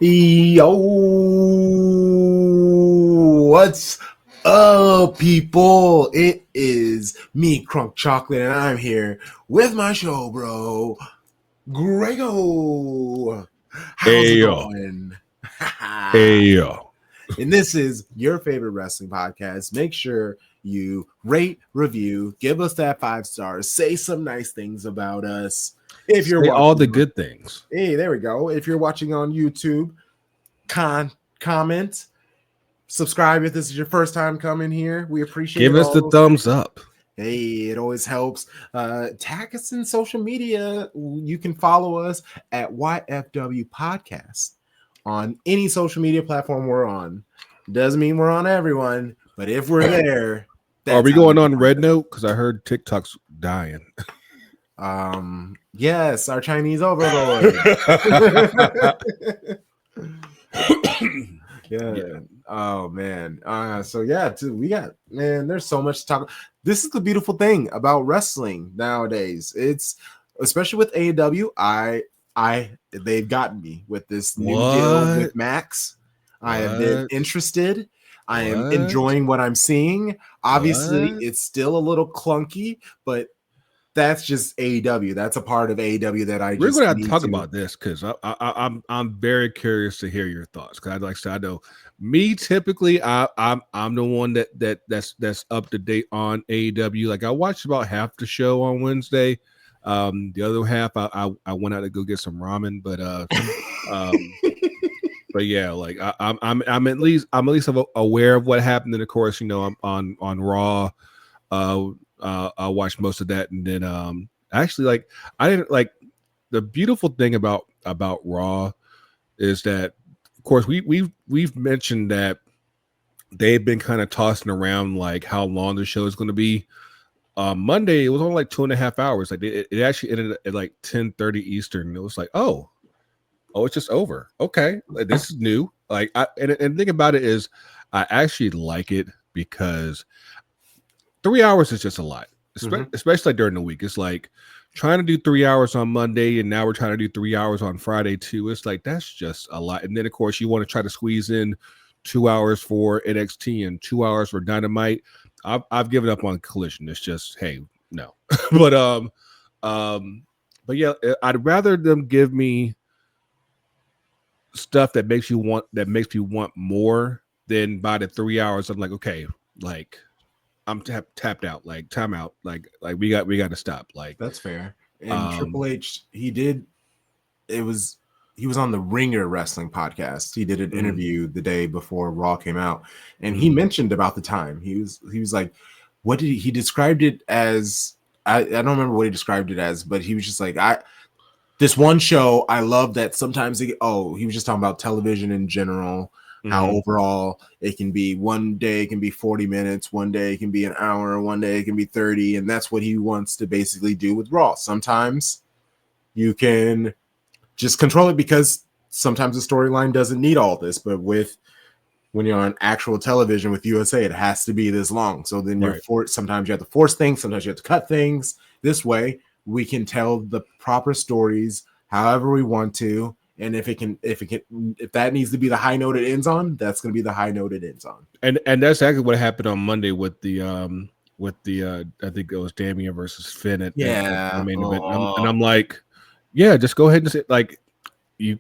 Yo, what's up, people? It is me, Crunk Chocolate, and I'm here with my show, bro, Grego. How's it going? Ayo. And this is your favorite wrestling podcast. Make sure you rate, review, give us that 5 stars, say some nice things about us. If you're watching all the good things. Hey, there we go. If you're watching on YouTube, comment, subscribe if this is your first time coming here. We appreciate it. Give us the thumbs up. Hey, it always helps. Tag us in social media. You can follow us at YFW Podcast on any social media platform we're on. Doesn't mean we're on everyone, but if we're there, are we going on Red Note? Because I heard TikTok's dying. Yes, our Chinese overlord. Yeah. Oh man. So yeah, dude, we got, man, there's so much to talk. This is the beautiful thing about wrestling nowadays. It's especially with AEW. They've gotten me with this new deal with Max. I have been interested. I am enjoying what I'm seeing. Obviously, it's still a little clunky, but that's just AEW. That's a part of AEW that we're going to talk about this because I'm very curious to hear your thoughts. Because like I said, I know me typically I'm the one that's up to date on AEW. Like I watched about half the show on Wednesday. The other half I went out to go get some ramen, but yeah, like I'm at least aware of what happened. And of course, you know, I'm on Raw. I watched most of that, and then actually, like, I didn't like the beautiful thing about Raw is that, of course, we've mentioned that they've been kind of tossing around like how long the show is going to be. Monday it was only like 2.5 hours. Like it actually ended at like 10:30 Eastern. It was like, oh, it's just over. Okay, like, this is new. Like, and the thing about it is, I actually like it because 3 hours is just a lot, especially during the week. It's like trying to do 3 hours on Monday, and now we're trying to do 3 hours on Friday too. It's like that's just a lot. And then of course you want to try to squeeze in 2 hours for NXT and 2 hours for Dynamite. I've given up on Collision. It's just, hey, no. but yeah, I'd rather them give me stuff that makes me want more than by the 3 hours. I'm like, okay, like I'm tapped out, like time out, like we got to stop. Like that's fair. And Triple H, he was on the Ringer Wrestling podcast. He did an interview the day before Raw came out, and he mentioned about the time. He was like, what did he described it as? I don't remember what he described it as, but he was just like, this one show, I love that sometimes he was just talking about television in general. How overall it can be one day it can be 40 minutes, one day it can be an hour, one day it can be 30, and that's what he wants to basically do with Raw. Sometimes you can just control it because sometimes the storyline doesn't need all this, but when you're on actual television with USA, it has to be this long. So then sometimes you have to force things, sometimes you have to cut things. This way we can tell the proper stories however we want to. And if that needs to be the high note it ends on, that's going to be the high note it ends on. And that's exactly what happened on Monday with the I think it was Damian versus Finn at the main event. And I'm like, yeah, just go ahead and say, like, you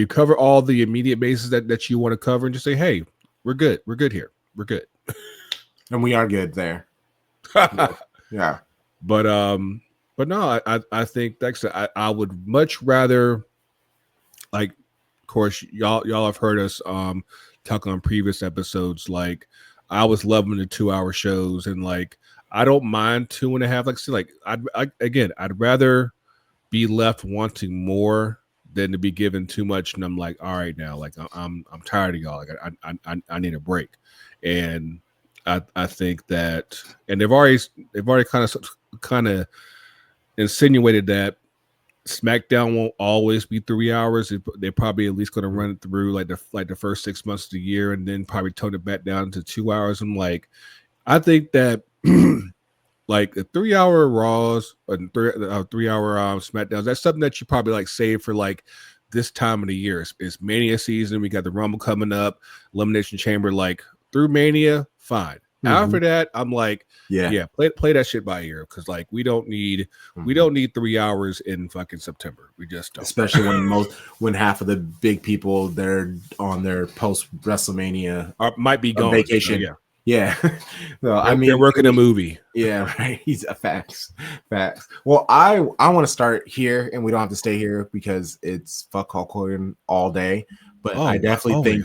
cover all the immediate bases that you want to cover, and just say, hey, we're good here, we're good, and we are good there. Yeah, but no, I think that's I would much rather. Like, of course, y'all have heard us talk on previous episodes. Like, I was loving the 2 hour shows, and like I don't mind 2.5. Like, see, like I'd rather be left wanting more than to be given too much. And I'm like, all right, now, like I'm tired of y'all. Like I need a break, and I think that, and they've already kind of insinuated that SmackDown won't always be 3 hours. They're probably at least going to run it through like the first 6 months of the year, and then probably tone it back down to 2 hours. I'm like, I think that like a 3 hour Raws and 3 hour SmackDowns, that's something that you probably like save for like this time of the year. It's Mania season. We got the Rumble coming up, Elimination Chamber. Like through Mania, fine. After that, I'm like, play that shit by ear, because like we don't need 3 hours in fucking September. We just don't. Especially when half of the big people they're on their post WrestleMania might be gone vacation. Yeah. So I mean, they're working a movie. Yeah, right. He's a facts. Well, I want to start here, and we don't have to stay here because it's fuck Hulk Hogan all day. But I definitely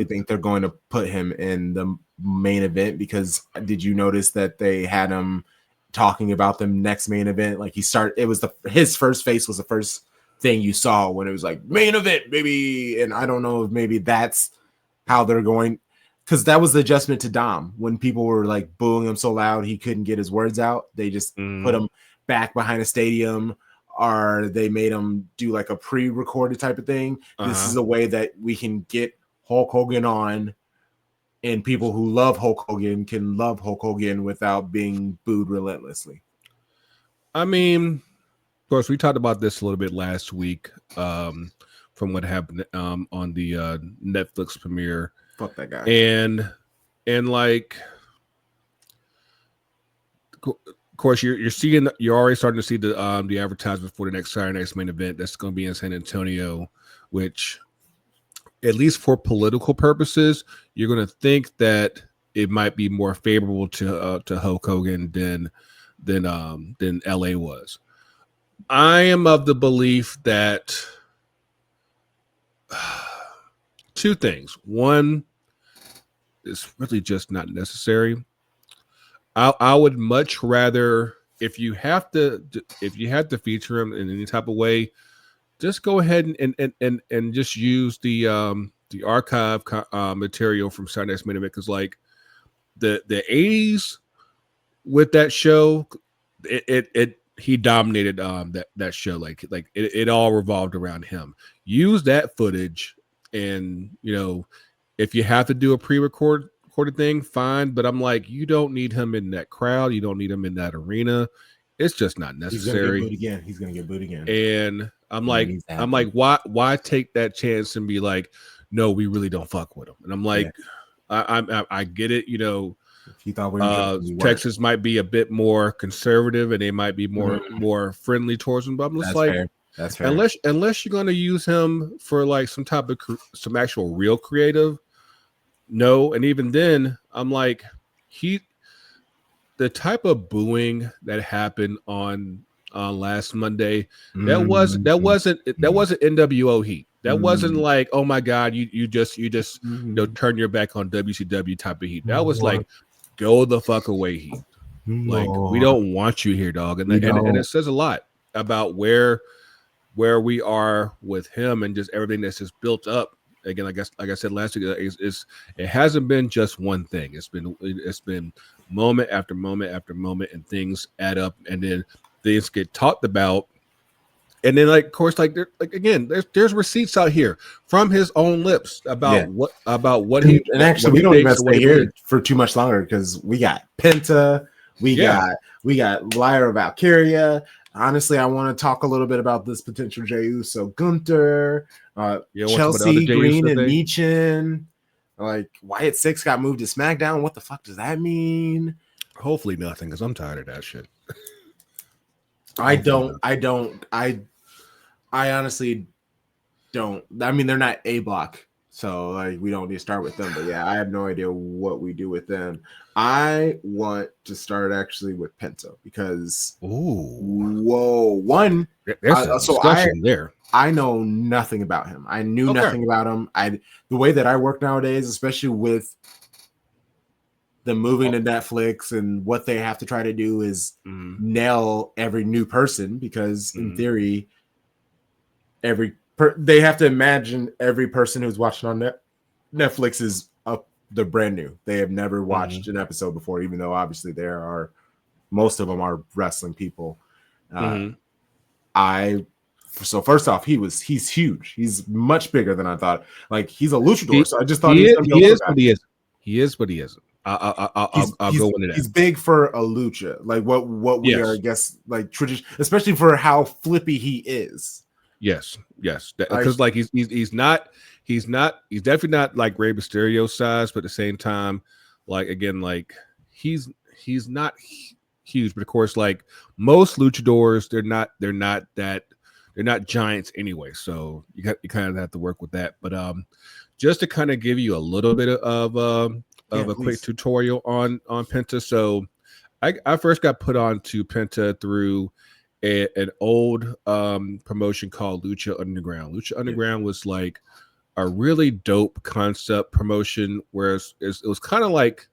think they're going to put him in the main event, because did you notice that they had him talking about the next main event? Like his first face was the first thing you saw when it was like main event, baby. And I don't know if maybe that's how they're going, because that was the adjustment to Dom when people were like booing him so loud he couldn't get his words out. They just put him back behind a stadium, or they made him do like a pre-recorded type of thing. This is a way that we can get Hulk Hogan on, and people who love Hulk Hogan can love Hulk Hogan without being booed relentlessly. I mean, of course, we talked about this a little bit last week from what happened on the Netflix premiere. Fuck that guy. And like, of course, you're already starting to see the advertisement for the next Saturday night's main event that's going to be in San Antonio, which, at least for political purposes, you're going to think that it might be more favorable to Hulk Hogan than LA was. I am of the belief that two things. One, it's really just not necessary. I would much rather, if you have to feature him in any type of way, just go ahead and just use the archive material from Saturday Night's Main Event, because like the 80s with that show, he dominated that show. Like it all revolved around him. Use that footage, and if you have to do a recorded thing, fine. But I'm like, you don't need him in that crowd. You don't need him in that arena. It's just not necessary. He's gonna get booed again. And I'm like, why take that chance and be like, no, we really don't fuck with him? And I'm like, I get it. If you thought Texas might be a bit more conservative and they might be more friendly towards him, but I'm just that's fair. Unless you're going to use him for like some type of some actual real creative, no. And even then, I'm like, the type of booing that happened on last Monday, that wasn't NWO heat. That wasn't like, oh my God, you just turn your back on WCW type of heat. That was like, go the fuck away heat. Like, we don't want you here, dog. And it says a lot about where we are with him and just everything that's just built up. Again, like I said last week, it hasn't been just one thing. It's been moment after moment after moment, and things add up, and then things get talked about, and then like, of course, like there's receipts out here from his own lips about what he. And actually, we don't even stay here for too much longer, because we got Penta, we got Lyra, Valkyria. Honestly, I want to talk a little bit about this potential Jey Uso, Gunther, Chelsea Green, and Michin. Like, Wyatt Six got moved to SmackDown. What the fuck does that mean? Hopefully nothing, because I'm tired of that shit. I honestly don't. I mean, they're not A block, so like we don't need to start with them. But yeah, I have no idea what we do with them. I want to start actually with Penta, because I know nothing about him. I knew nothing about him. The way that I work nowadays, especially with the moving to Netflix and what they have to try to do is nail every new person, because in theory, they have to imagine every person who's watching on Netflix is they're brand new. They have never watched an episode before, even though obviously most of them are wrestling people. So first off, he's huge. He's much bigger than I thought. Like, he's a luchador, so I just thought he is, but he isn't. I'll go into that. He's big for a lucha, like what we are, I guess, like tradition, especially for how flippy he is. Yes, because like he's definitely not like Rey Mysterio size, but at the same time, like again, like he's not huge, but of course, like most luchadors, they're not giants anyway, so you kind of have to work with that. But just to kind of give you a little bit of a quick tutorial on Penta. So I first got put on to Penta through an old promotion called Lucha Underground. Lucha Underground was like a really dope concept promotion, where it was kind of like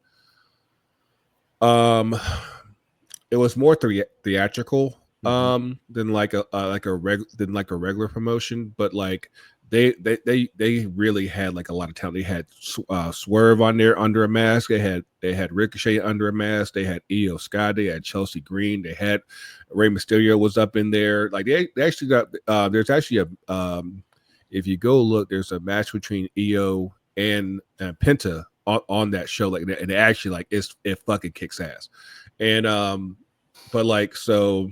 it was more theatrical than like a regular promotion, but like they really had like a lot of talent. They had Swerve on there under a mask. They had Ricochet under a mask. They had Io Sky. They had Chelsea Green. They had Rey Mysterio was up in there. Like they actually got there's actually a if you go look, there's a match between Io and Penta on that show, like, and it actually like it fucking kicks ass. And but like, so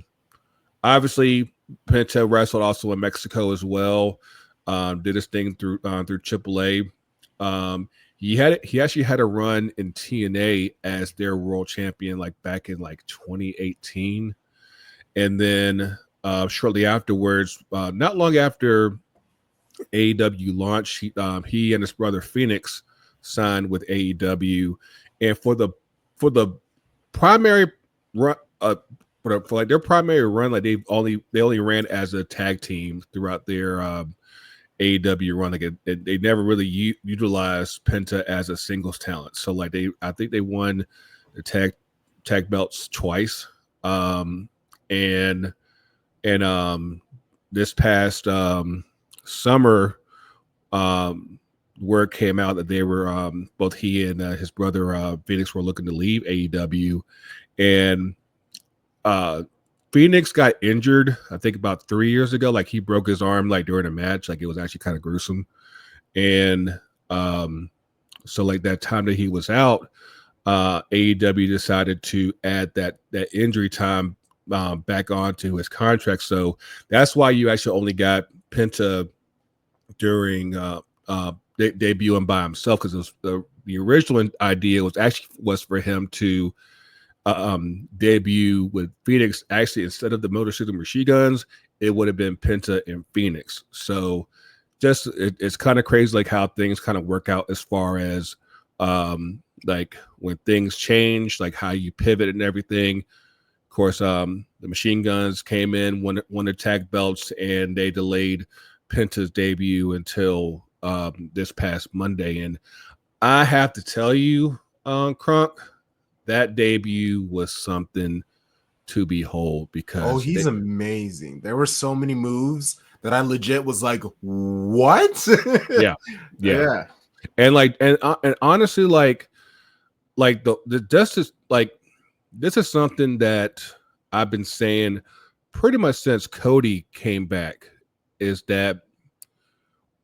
obviously Penta wrestled also in Mexico as well. Did his thing through AAA. He actually had a run in TNA as their world champion, like back in like 2018. And then shortly afterwards, not long after AEW launched, he and his brother Phoenix signed with AEW, and for the primary run, for like their primary run, like they only ran as a tag team throughout their AEW run. Like they never really utilized Penta as a singles talent. So like I think they won the tag belts twice. And this past summer, word came out that they were both he and his brother Phoenix were looking to leave AEW, and Phoenix got injured, I think about 3 years ago. Like he broke his arm like during a match. Like it was actually kind of gruesome. And so like that time that he was out, AEW decided to add that injury time back onto his contract. So that's why you actually only got Penta during debuting by himself, because the original idea was for him to debut with Phoenix. Actually, instead of the Motor City Machine Guns, it would have been Penta and Phoenix. So just it's kind of crazy like how things kind of work out as far as like when things change, like how you pivot and everything. Of course, the Machine Guns came in, won the tag belts, and they delayed Penta's debut until this past Monday. And I have to tell you, Crunk, that debut was something to behold, because he's amazing. There were so many moves that I legit was like, what? yeah. And honestly, like the justice, like this is something that I've been saying pretty much since Cody came back, is that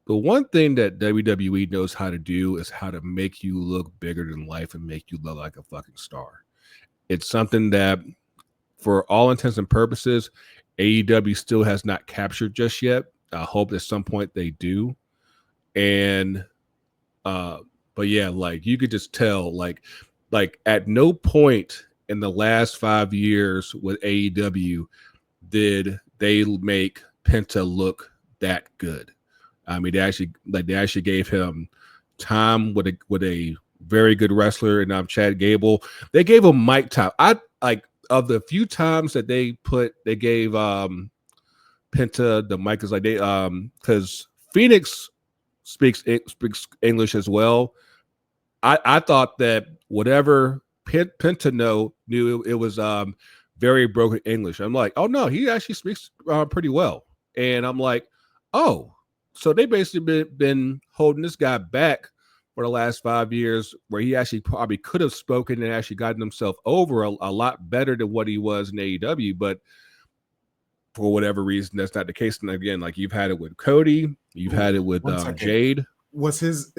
the one thing that WWE knows how to do is how to make you look bigger than life and make you look like a fucking star. It's something that, for all intents and purposes, AEW still has not captured just yet. I hope at some point they do. And but yeah, like you could just tell, like at no point in the last 5 years with AEW did they make Penta look that good. I mean, they actually gave him time with a very good wrestler, and Chad Gable. They gave him mic time. I like, of the few times that they gave Penta the mic, is like they because Phoenix speaks English as well. I thought that whatever Penta knew it was very broken English. I'm like, oh no, he actually speaks pretty well. And I'm like, oh, so they basically been holding this guy back for the last 5 years, where he actually probably could have spoken and actually gotten himself over a lot better than what he was in AEW. But for whatever reason, that's not the case. And again, like you've had it with Cody, you've had it with Jade. Was his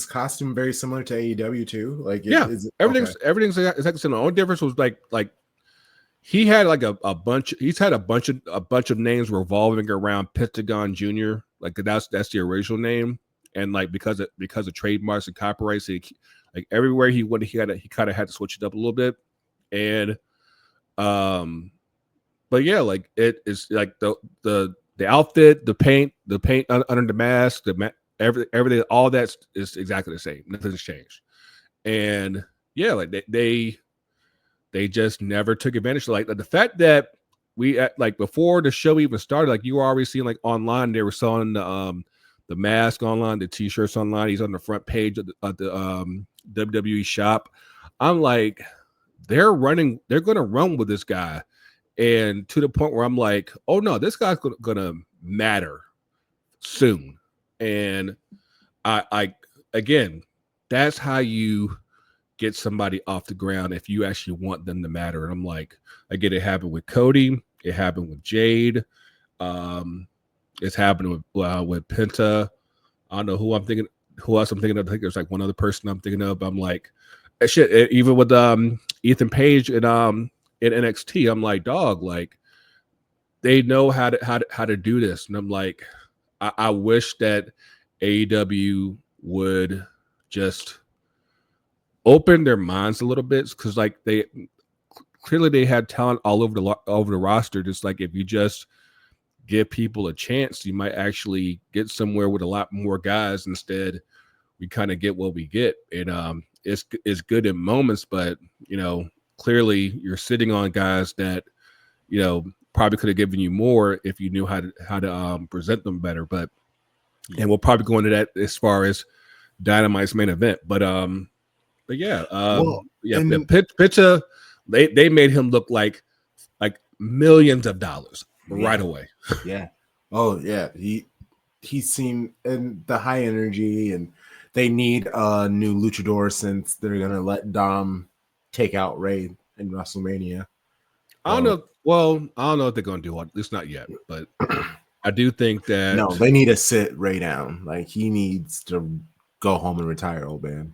costume very similar to AEW too? Like, everything's exactly the same. The only difference was like he had like a bunch. He's had a bunch of names revolving around Pentagon Jr. Like that's the original name, and like because of trademarks and copyrights, like everywhere he went, he kind of had to switch it up a little bit, and but yeah, like it is like the outfit, the paint under the mask, everything, all that is exactly the same. Nothing's changed, and yeah, like they just never took advantage of like the fact that we like before the show even started, like you were already seeing like online they were selling the mask online, the t-shirts online. He's on the front page of the WWE shop. I'm like, they're going to run with this guy, and to the point where I'm like, oh no, this guy's gonna matter soon. And I again, that's how you get somebody off the ground if you actually want them to matter. And I'm like, I get it happened with Cody, it happened with Jade, it's happened with Penta. I don't know who else I'm thinking of. I think there's like one other person I'm thinking of. I'm like, shit. Even with Ethan Page in NXT, I'm like, dog, like they know how to do this. And I'm like, I wish that AEW would just open their minds a little bit, because like they clearly had talent all over the roster. Just like if you just give people a chance, you might actually get somewhere with a lot more guys. Instead, we kind of get what we get, and it's good in moments, but clearly you're sitting on guys that probably could have given you more if you knew how to present them better. But and we'll probably go into that as far as Dynamite's main event, but yeah, Penta, they made him look like millions of dollars right away. Yeah. Oh yeah. He seemed, and the high energy, and they need a new luchador since they're gonna let Dom take out Ray in WrestleMania. I don't know. Well, I don't know what they're gonna do. At least not yet. But I do think that no, they need to sit Ray down. Like he needs to go home and retire, old man.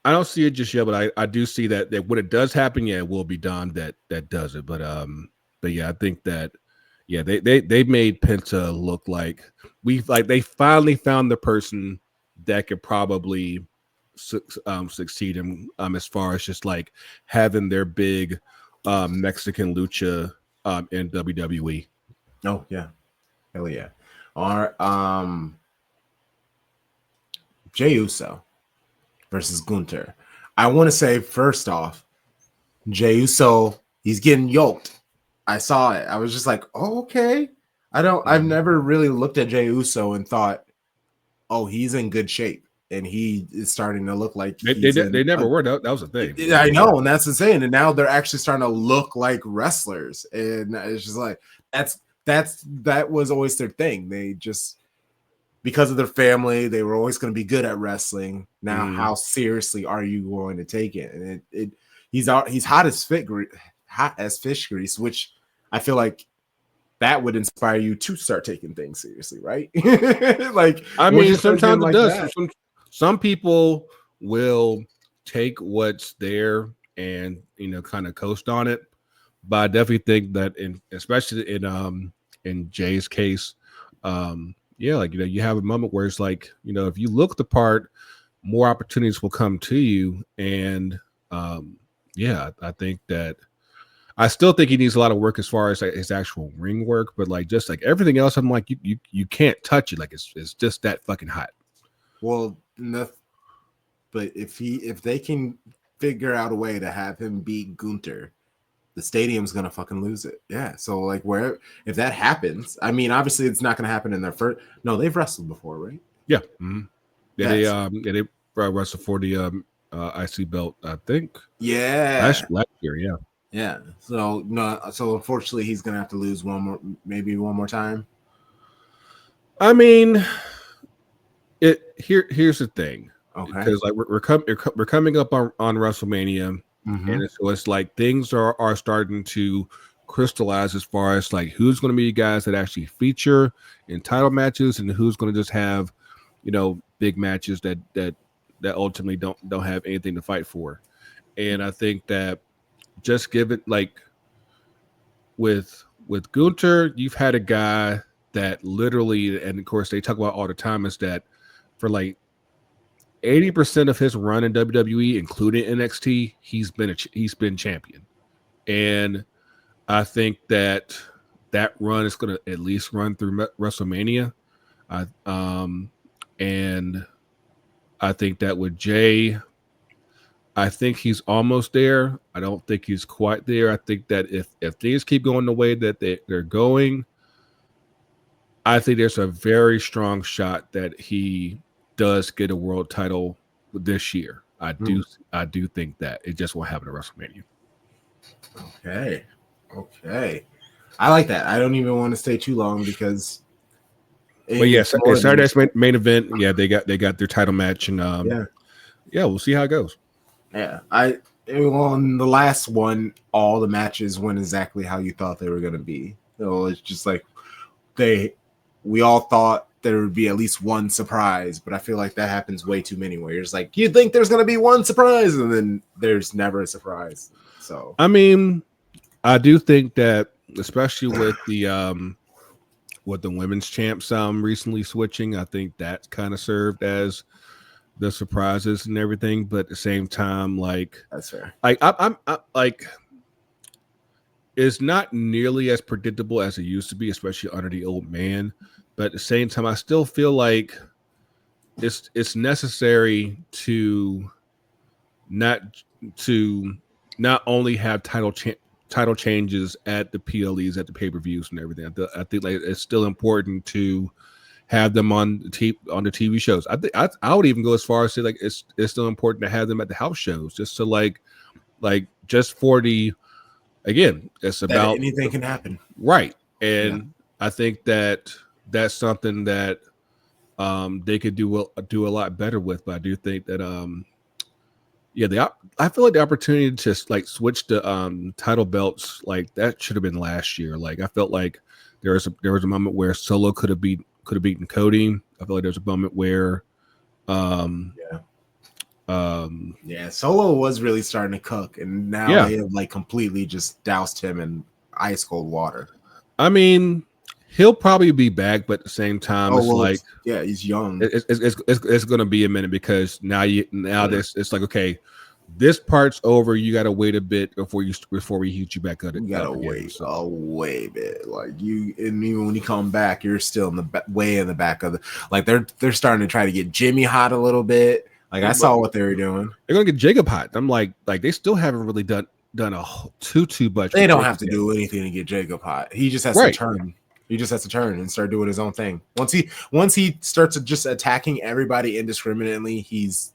I don't see it just yet, but I do see that when it does happen, yeah, it will be Dom that does it. But yeah, I think that they made Penta look like they finally found the person that could probably succeed him as far as just like having their big Mexican lucha in WWE. Oh yeah, hell yeah. Or Jey Uso versus Gunther. I want to say first off, Jey Uso, he's getting yoked. I saw it. I was just like, oh, okay. I've never really looked at Jey Uso and thought, oh, he's in good shape, and he is starting to look like they never were. That was a thing. I know, and that's insane. And now they're actually starting to look like wrestlers, and it's just like that was always their thing. They just, because of their family, they were always going to be good at wrestling. Now, how seriously are you going to take it? And he's hot as fish grease, which I feel like that would inspire you to start taking things seriously, right? Like, I mean, sometimes it does. Some people will take what's there and kind of coast on it, but I definitely think that especially in Jay's case, yeah, like you have a moment where it's like if you look the part, more opportunities will come to you, and yeah, I think that I still think he needs a lot of work as far as his actual ring work, but like just like everything else, I'm like you can't touch it. Like it's just that fucking hot. Well, but if they can figure out a way to have him beat Gunther, the stadium's gonna fucking lose it. Yeah. So like if that happens, I mean, obviously it's not gonna happen in their first. No, they've wrestled before, right? Yeah. Mm-hmm. Yeah. They wrestled for the IC belt, I think. Yeah. Last year. Yeah. Yeah. So no. So unfortunately, he's gonna have to lose maybe one more time. I mean, here's the thing. Okay. Because like we're coming up on WrestleMania. Mm-hmm. And so it's like things are starting to crystallize as far as like who's going to be guys that actually feature in title matches and who's going to just have, big matches that ultimately don't have anything to fight for. And I think that just give it like with Gunther, you've had a guy that literally, and of course they talk about all the time, is that for like 80% of his run in WWE, including NXT, he's been champion, and I think that run is going to at least run through WrestleMania. And I think that with Jey, I think he's almost there. I don't think he's quite there. I think that if things keep going the way that they're going, I think there's a very strong shot that he does get a world title this year. I do think that it just won't happen at WrestleMania. Okay. I like that. I don't even want to stay too long because. But yeah, Saturday's main event. Yeah, they got their title match, and we'll see how it goes. Yeah, on the last one, all the matches went exactly how you thought they were going to be. So it's just like we all thought there would be at least one surprise, but I feel like that happens way too many. Where it's like you think there's going to be one surprise, and then there's never a surprise. So I mean, I do think that, especially with the women's champs recently switching, I think that kind of served as the surprises and everything. But at the same time, like that's fair. Like I'm like, it's not nearly as predictable as it used to be, especially under the old man. But at the same time, I still feel like it's necessary to not only have title changes at the PLEs, at the pay-per-views and everything. I think like it's still important to have them on the TV shows. I think I would even go as far as say like it's still important to have them at the house shows, just to like just for the, again, it's about anything can happen, right? And I think that that's something that they could do a lot better with. But I do think that I feel like the opportunity to just like switch the title belts, like that should have been last year. Like I felt like there was a moment where Solo could have beaten Cody. I feel like there's a moment where Solo was really starting to cook, and now they have like completely just doused him in ice cold water. I mean, he'll probably be back, but at the same time, he's young. It's going to be a minute because it's like, okay, this part's over. You got to wait a bit before we heat you back up. You got to wait a bit. Like and even when you come back, you're still in the way in the back of the. Like they're starting to try to get Jimmy hot a little bit. Like I saw what they were doing. They're going to get Jacob hot. I'm like they still haven't really done a too much. They don't have to do anything to get Jacob hot. He just has to turn. He just has to turn and start doing his own thing. Once he starts just attacking everybody indiscriminately, he's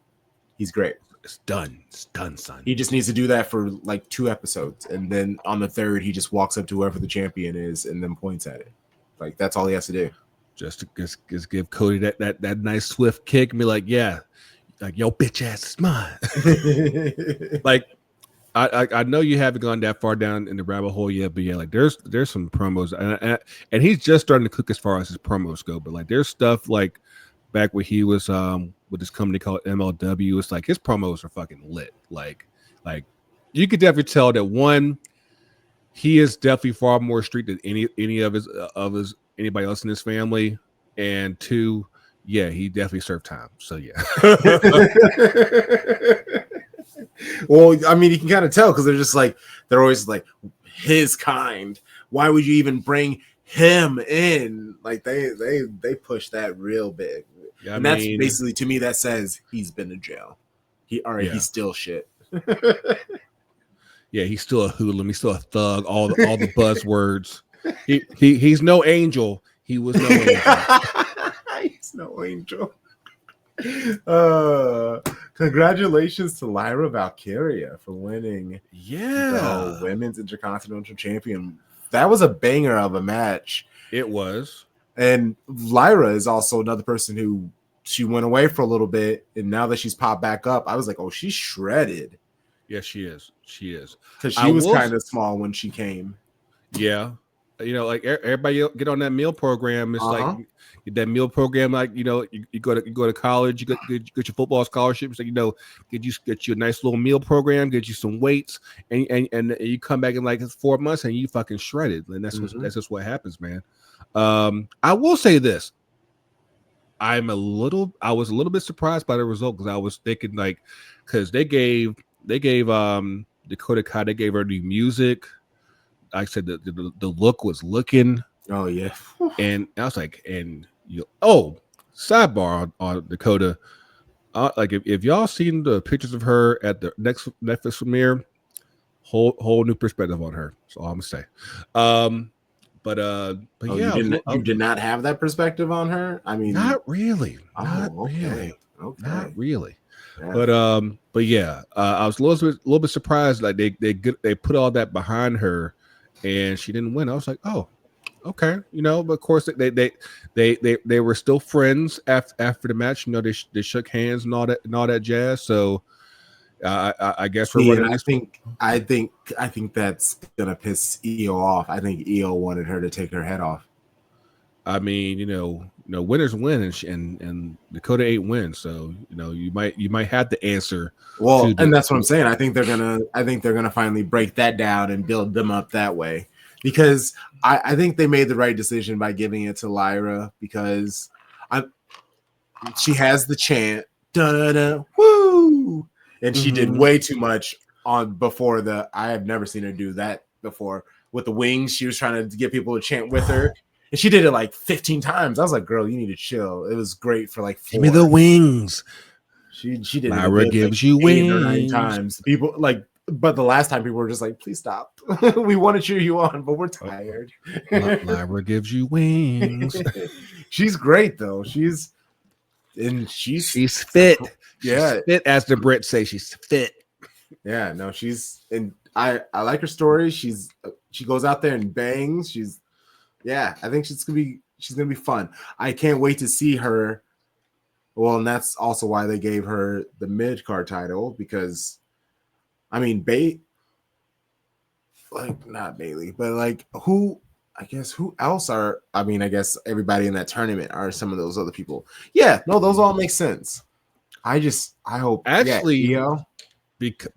great. It's done, son. He just needs to do that for like 2 episodes, and then on the 3rd, he just walks up to whoever the champion is and then points at it. Like that's all he has to do. Just give Cody that nice swift kick and be like, yeah, like yo bitch ass is mine. Like. I know you haven't gone that far down in the rabbit hole yet, but yeah, like there's some promos, and he's just starting to cook as far as his promos go. But like there's stuff like back when he was with this company called MLW, it's like his promos are fucking lit. Like you could definitely tell that one, he is definitely far more street than any of his anybody else in his family, and 2, yeah, he definitely served time. So yeah. Well, I mean, you can kind of tell because they're always like his kind. Why would you even bring him in? Like they push that real big. Yeah, and that's basically, to me, that says he's been to jail. He's still shit. Yeah, he's still a hoodlum. He's still a thug. All the buzzwords. He's no angel. He was no angel. He's no angel. Congratulations to Lyra Valkyria for winning the Women's Intercontinental Champion. That was a banger of a match. It was. And Lyra is also another person who she went away for a little bit, and now that she's popped back up, I was like, oh, she's shredded. Yes, she is. She is. Because she was kind of small when she came. Yeah. like everybody get on that meal program. It's like that meal program, like you go to college, you get your football scholarships, so get you a nice little meal program, get you some weights, and you come back in like 4 months and you fucking shredded, and that's just what happens, man. I will say this. I was a little bit surprised by the result because I was thinking because they gave Dakota Kai, they gave her new music. Like I said, the look was looking. Oh yeah, and I was like, sidebar on Dakota. Like if y'all seen the pictures of her at the next Netflix premiere, whole new perspective on her. That's all I'm gonna say. But yeah, you did not have that perspective on her. I mean, not really. Okay. Not really. Yeah. But yeah, I was a little bit surprised. Like they put all that behind her, and she didn't win. I was like, oh, okay, but of course they were still friends after the match. They shook hands and all that jazz. So I guess we're running. I think that's gonna piss Io off. I think Io wanted her to take her head off. I mean, winners win, and Dakota ain't win. So you might have to answer. Well, and that's what I'm saying. I think they're gonna finally break that down and build them up that way. Because I think they made the right decision by giving it to Lyra because she has the chant, da-da-da, woo, and she did way too much before I have never seen her do that before with the wings. She was trying to get people to chant with her, and she did it like 15 times. I was like, girl, you need to chill. It was great for like 4. Give me the wings. She did Lyra gives you 8 or 9 times. People but the last time people were just like, please stop. We want to cheer you on, but we're tired. Lyra gives you wings. She's great though. She's fit. Yeah. She's fit, as the Brits say, she's fit. Yeah, no, I like her story. She goes out there and bangs. I think she's gonna be fun. I can't wait to see her. Well, and that's also why they gave her the mid-card title, because I mean, not Bailey, but who else I guess everybody in that tournament are some of those other people. Yeah, no, those all make sense. I hope actually Io. Because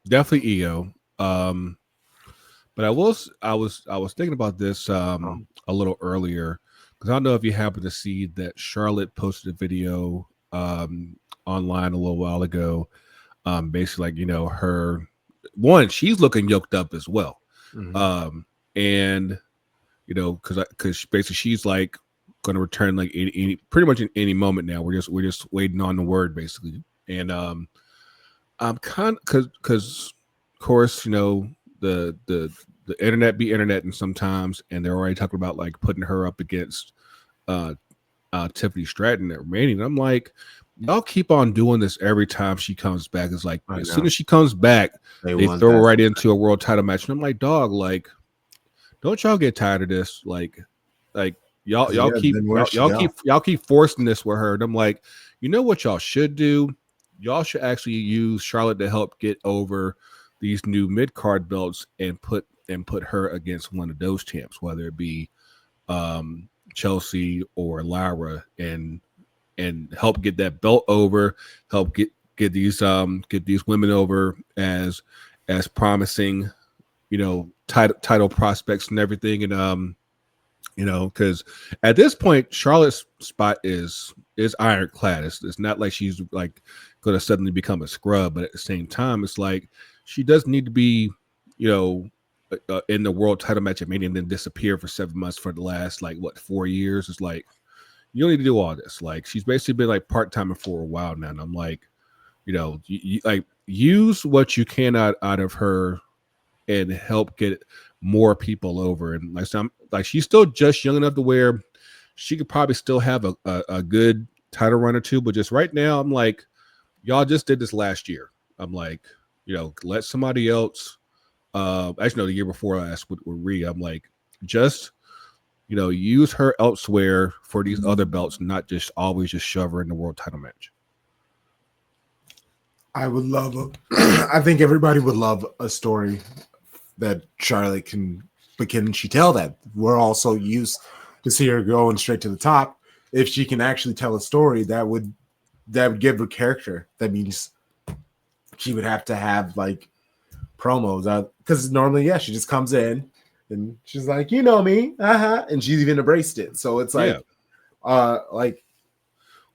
definitely Io. But I was thinking about this a little earlier, because I don't know if you happen to see that Charlotte posted a video online a little while ago. Basically, her she's looking yoked up as well. And because basically she's like going to return like any pretty much in any moment now. We're just waiting on the word basically. And I'm kind of because of course the internet be internet, and sometimes, and they're already talking about like putting her up against Tiffany Stratton at Romania. And I'm like, y'all keep on doing this every time she comes back. It's like as soon as she comes back, they throw her right into a world title match. And I'm like, dog, like, don't y'all get tired of this? Like y'all keep forcing this with her. And I'm like, you know what y'all should do? Y'all should actually use Charlotte to help get over these new mid-card belts and put her against one of those champs, whether it be Chelsea or Lyra, and help get that belt over, help get these women over as promising, title prospects and everything. And because at this point Charlotte's spot is ironclad. It's not like she's like going to suddenly become a scrub, but at the same time it's like she does need to be in the world title match at Mania and then disappear for 7 months for the last 4 years. It's like, you don't need to do all this. Like, she's basically been like part-time for a while now. And I'm like, you like, use what you can out of her and help get more people over. And like she's still just young enough to where she could probably still have a good title run or two. But just right now, I'm like, y'all just did this last year. I'm like, let somebody else. Actually, no, the year before last with Rhea, I'm like, just use her elsewhere for these other belts, not just always just shove her in the world title match. I would love I think everybody would love a story that Charlotte can but can she tell that? We're all so used to see her going straight to the top. If she can actually tell a story, that would give her character. That means she would have to have like promos out, because normally, yeah, she just comes in and she's like, you know me, and she's even embraced it. So it's like, like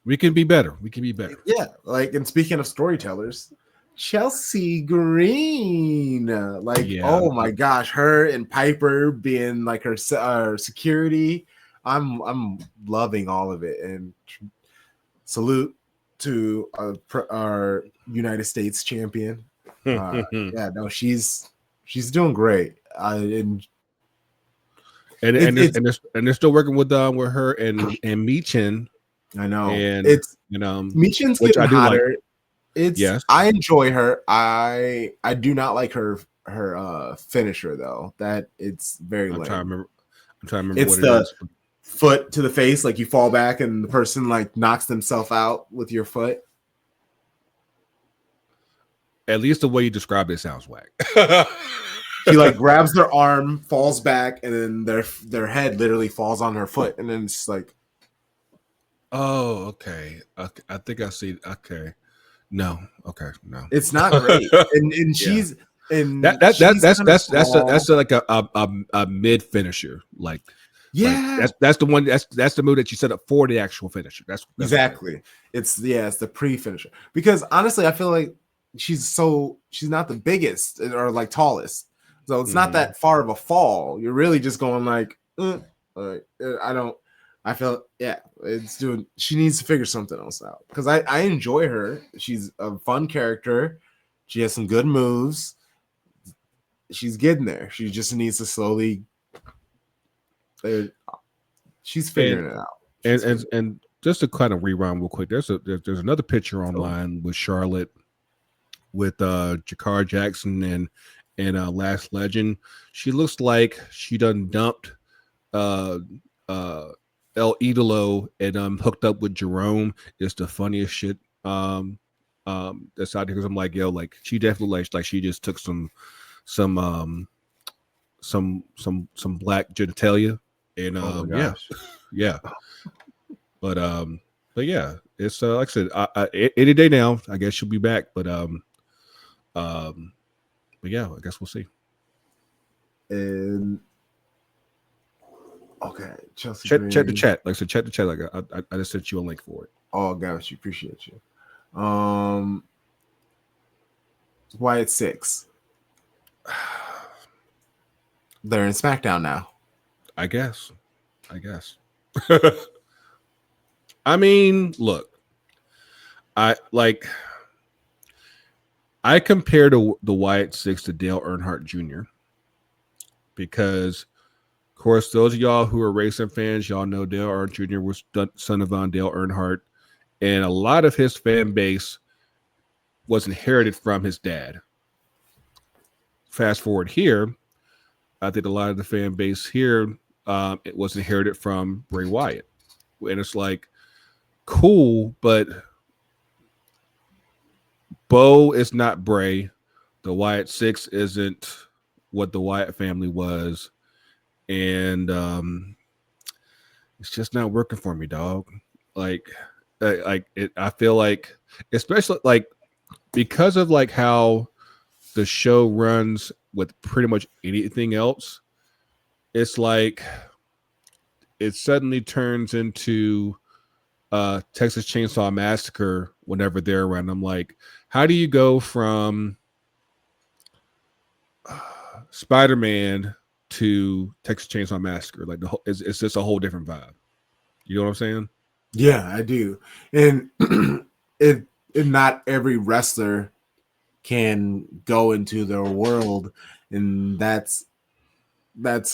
we can be better. We can be better. Yeah, like, and speaking of storytellers, Chelsea Green, oh my gosh, her and Piper being like her security. I'm loving all of it, and salute to our United States champion. Yeah, no, she's doing great. And they're still working with her and Michin. I know, and it's Michin's getting hotter. Like. It's I enjoy her. I do not like her finisher though. That it's very lame. I'm trying to remember it's what the it is. Foot to the face, like you fall back and the person like knocks themselves out with your foot. At least the way you describe it sounds whack. She like grabs their arm, falls back, and then their head literally falls on her foot, and then it's like, oh, okay. I think I see. Okay, no, it's not great. And she's and that's like a mid finisher, like. Yeah, like that's the one. That's the move that you set up for the actual finisher. That's exactly. It's the pre-finisher, because honestly, I feel like she's not the biggest or like tallest, so it's not that far of a fall. You're really just going like I feel it's doing. She needs to figure something else out, because I enjoy her. She's a fun character. She has some good moves. She's getting there. She just needs to slowly. She's figuring it out. And just to kind of rewind real quick, there's another picture online with Charlotte, with Jakar Jackson and Last Legend. She looks like she done dumped El Idolo and hooked up with Jerome. It's the funniest shit that's out there, because I'm like, yo, like she definitely like she just took some black genitalia. And yeah. But yeah, it's like I said, any day now. I guess she'll be back, but yeah, I guess we'll see. And okay, Chelsea. Check the chat. Like I said, check the chat. Like I just sent you a link for it. Oh, gosh, appreciate you. Why it's 6? They're in SmackDown now. I guess. I mean, look, I compare the Wyatt 6 to Dale Earnhardt Jr. because, of course, those of y'all who are racing fans, y'all know Dale Earnhardt Jr. was son of Dale Earnhardt, and a lot of his fan base was inherited from his dad. Fast forward here, I think a lot of the fan base here it was inherited from Bray Wyatt. And it's like, cool, but Bo is not Bray. The Wyatt 6 isn't what the Wyatt family was. And it's just not working for me, dog. I feel like, especially like because of like how the show runs with pretty much anything else, it's like it suddenly turns into Texas Chainsaw Massacre whenever they're around. I'm like, how do you go from Spider-Man to Texas Chainsaw Massacre? Like it's just a whole different vibe. You know what I'm saying? Yeah, I do. And not every wrestler can go into their world, and that's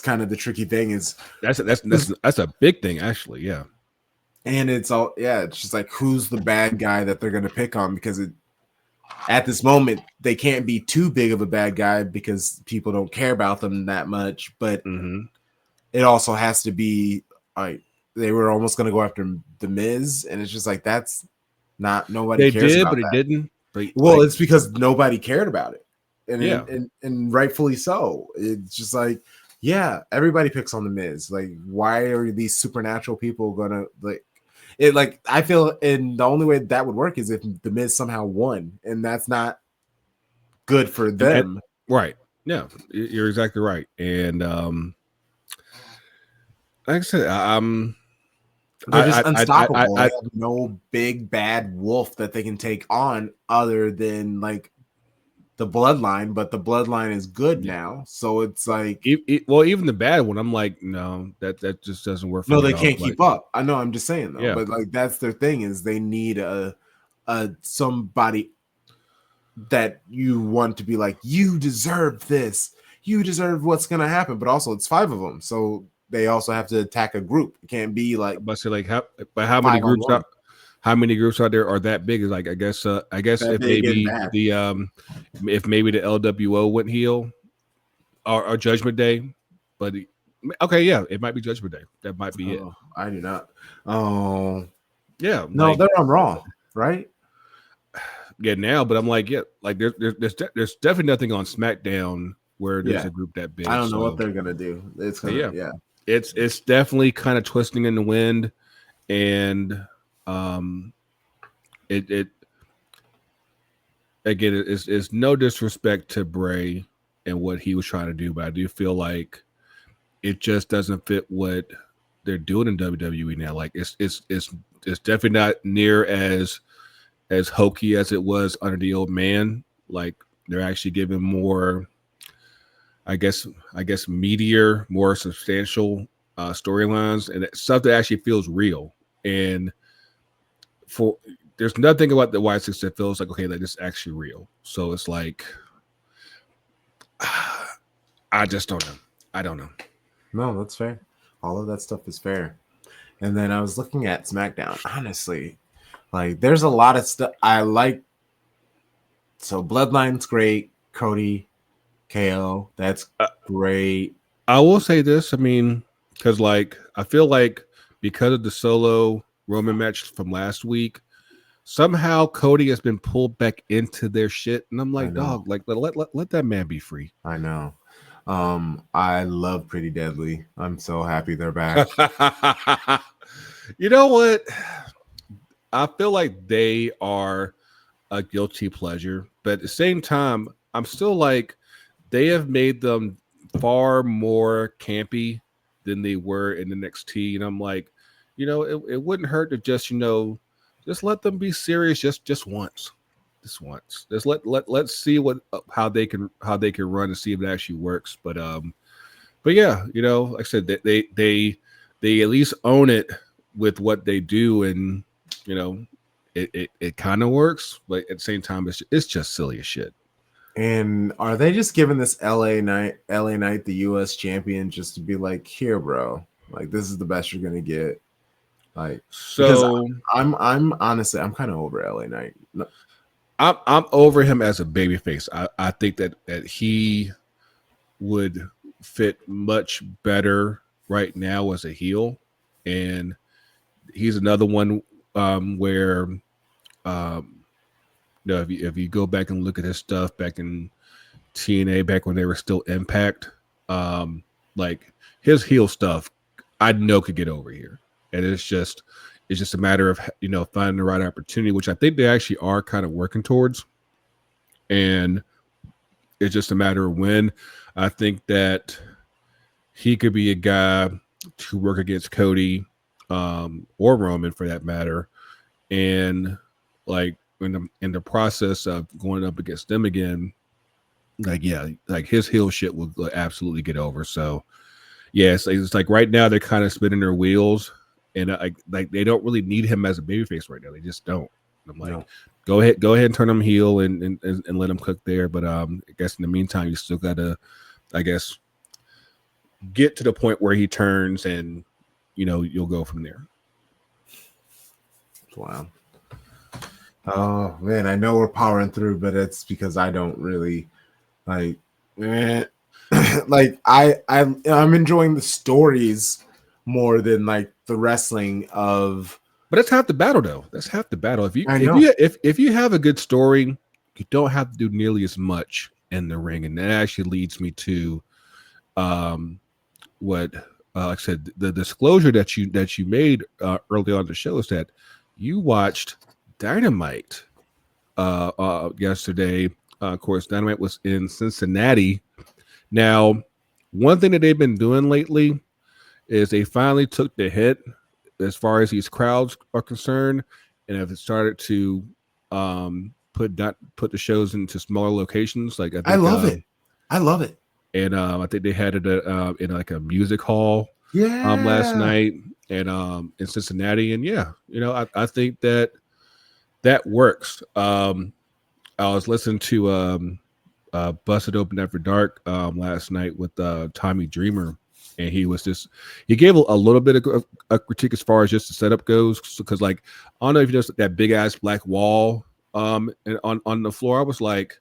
kind of the tricky thing. Is that's a big thing, actually. Yeah. And it's just like, who's the bad guy that they're going to pick on, because at this moment they can't be too big of a bad guy because people don't care about them that much, but it also has to be like they were almost going to go after the Miz, and it's just like, that's not, nobody cares about that. It didn't. Well, it's because nobody cared about it. And rightfully so. It's just like, Yeah, everybody picks on the Miz. Like, why are these supernatural people gonna like it? Like, I feel, and the only way that would work is if the Miz somehow won, and that's not good for them. Right? Yeah, you're exactly right. And like I said, They're just unstoppable. I They have no big bad wolf that they can take on other than like the bloodline, but the bloodline is good now. So it's like, well, even the bad one, I'm like, no, that just doesn't work for no, me they at all. can't keep up. I know, I'm just saying though, Yeah, but like that's their thing, is they need a somebody that you want to be like, you deserve this, you deserve what's gonna happen. But also it's 5 of them, so they also have to attack a group. It can't be like, but say like how many 5 on groups 1. how many groups are there are that big? Is like I guess That if big and maybe bad. if maybe the LWO went heel or Judgment Day, but okay, yeah, it might be Judgment Day. That might be it. I do not. Oh, Yeah, no, like, they're on Raw, right? yeah, now, but I'm like, yeah, like there's definitely nothing on SmackDown where there's a group that big. I don't know what they're gonna do. It's gonna, it's definitely kind of twisting in the wind, and it again, it's no disrespect to Bray and what he was trying to do, but I do feel like it just doesn't fit what they're doing in WWE now. Like it's definitely not near as hokey as it was under the old man. Like they're actually giving more, I guess meatier, more substantial storylines and stuff that actually feels real. And there's nothing about the Y6 that feels like, okay, like this is actually real. So it's like, I just don't know. I don't know. No, that's fair. All of that stuff is fair. And then I was looking at SmackDown. Honestly, like there's a lot of stuff I like. So Bloodline's great. Cody, KO, that's great. I will say this. I mean, because like I feel like because of the solo Roman match from last week, somehow Cody has been pulled back into their shit, and I'm like, dog, like let that man be free. I know. I love Pretty Deadly. I'm so happy they're back. You know what? I feel like they are a guilty pleasure, but at the same time, I'm still like, they have made them far more campy than they were in the NXT, and I'm like, you know, it wouldn't hurt to just, you know, just let them be serious just once. Just let's see what how they can run and see if it actually works. But yeah, you know, like I said, they at least own it with what they do, and you know, it kind of works, but at the same time, it's just silly as shit. And are they just giving this LA Knight the US champion just to be like, here, bro, like this is the best you're gonna get? Like, so I'm honestly, I'm kind of over LA Knight. No. I'm over him as a babyface. I think that he would fit much better right now as a heel, and he's another one where you know, if you go back and look at his stuff back in TNA, back when they were still Impact, like his heel stuff, I know could get over here, and it's just a matter of, you know, finding the right opportunity, which I think they actually are kind of working towards, and it's just a matter of when. I think that he could be a guy to work against Cody or Roman for that matter, and like in the process of going up against them again, like yeah, like his heel shit will absolutely get over. So yeah, it's like right now they're kind of spinning their wheels, and like they don't really need him as a babyface right now. They just don't. I'm like, no. Go ahead and turn him heel and let him cook there. But I guess in the meantime, you still gotta, I guess, get to the point where he turns, and you know, you'll go from there. Wow. Oh man, I know we're powering through, but it's because I don't really like like I'm enjoying the stories more than like the wrestling of. But that's half the battle, though. That's half the battle. If you have a good story, you don't have to do nearly as much in the ring, and that actually leads me to like I said, the disclosure that you made early on the show is that you watched Dynamite yesterday. Of course, Dynamite was in Cincinnati. Now, one thing that they've been doing lately is they finally took the hit as far as these crowds are concerned, and have started to put the shows into smaller locations. Like I love it. I love it. And I think they had it in like a music hall last Yeah. night, and in Cincinnati. And yeah, I think that works. I was listening to Busted Open After Dark last night with Tommy Dreamer, and he gave a little bit of a critique as far as just the setup goes, because like I don't know if you noticed that big ass black wall and on the floor. I was like,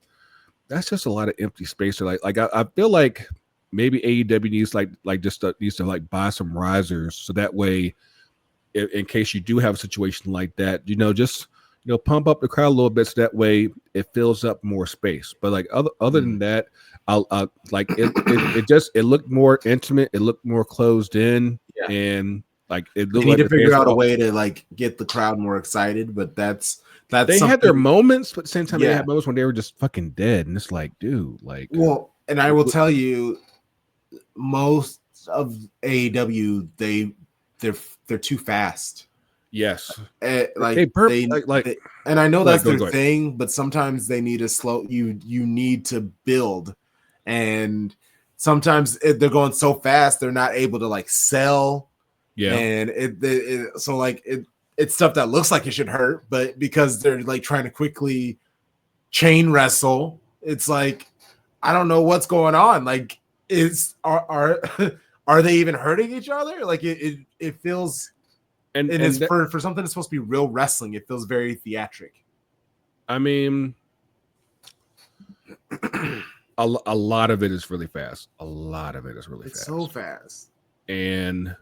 that's just a lot of empty space. Or like I feel like maybe AEW needs needs to buy some risers, so that way, in case you do have a situation like that, just pump up the crowd a little bit, so that way it fills up more space. But like other than that, I'll like it looked more intimate, it looked more closed in, and like it looked they need like to figure out a way to like get the crowd more excited. But that's they had their moments, but at the same time they had moments when they were just fucking dead, and it's like, dude, like, well, and I will tell you, most of AEW they're too fast. Yes, and I know that's their thing, but sometimes they need to slow. You need to build, and sometimes they're going so fast they're not able to like sell. Yeah, and it's stuff that looks like it should hurt, but because they're like trying to quickly chain wrestle, it's like I don't know what's going on. Like, are they even hurting each other? Like it feels. And for something that's supposed to be real wrestling, it feels very theatric. I mean, a lot of it is really fast. It's so fast. And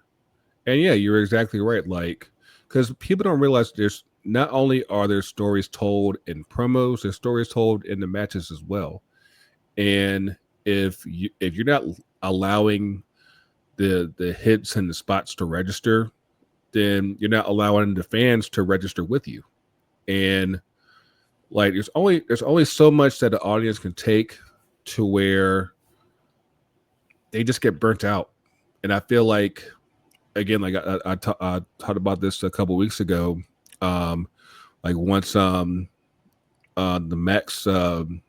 yeah, you're exactly right. Like, because people don't realize there's not only are there stories told in promos, there's stories told in the matches as well. And if you're not allowing the hits and the spots to register, then you're not allowing the fans to register with you. And like there's only so much that the audience can take to where they just get burnt out. And I feel like, again, like I talked about this a couple weeks ago, like once the Max once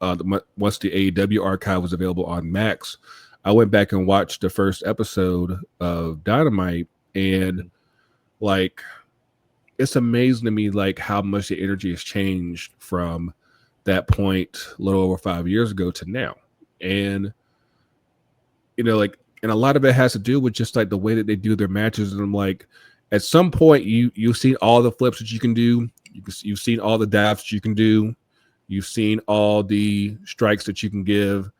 the AEW archive was available on Max, I went back and watched the first episode of Dynamite. And like, it's amazing to me like how much the energy has changed from that point a little over 5 years ago to now. And like, and a lot of it has to do with just like the way that they do their matches. And I'm like, at some point you've seen all the flips that you can do, you've seen all the dives that you can do, you've seen all the strikes that you can give,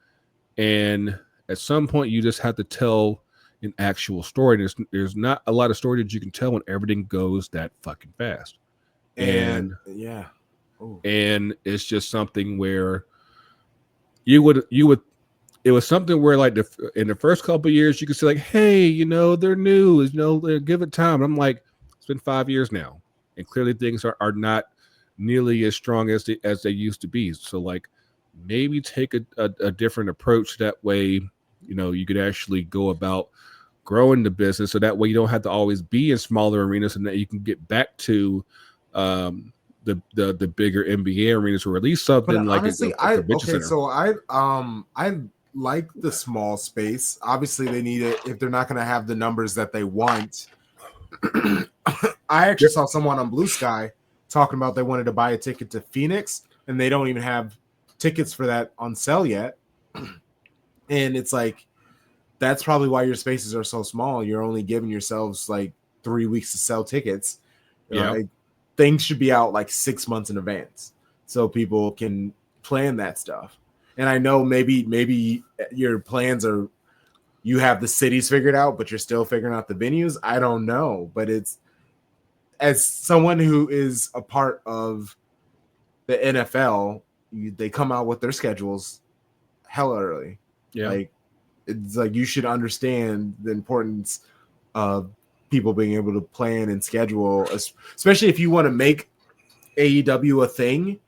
and at some point you just have to tell an actual story. There's not a lot of story that you can tell when everything goes that fucking fast. And yeah. Ooh. And it's just something where you would it was something where like in the first couple of years you could say like, hey, they're new, give it time. I'm like, it's been 5 years now, and clearly things are not nearly as strong as they used to be. So like, maybe take a different approach. That way, you could actually go about growing the business, so that way you don't have to always be in smaller arenas, and that you can get back to the bigger NBA arenas, or at least something like honestly, so I like the small space. Obviously, they need it if they're not going to have the numbers that they want. I actually saw someone on Blue Sky talking about they wanted to buy a ticket to Phoenix, and they don't even have tickets for that on sale yet. And it's like, that's probably why your spaces are so small. You're only giving yourselves like 3 weeks to sell tickets. Like, things should be out like 6 months in advance so people can plan that stuff. And I know maybe your plans are, you have the cities figured out, but you're still figuring out the venues. I don't know, but it's, as someone who is a part of the NFL, they come out with their schedules hella early. Yeah. Like, It's like you should understand the importance of people being able to plan and schedule, especially if you want to make AEW a thing.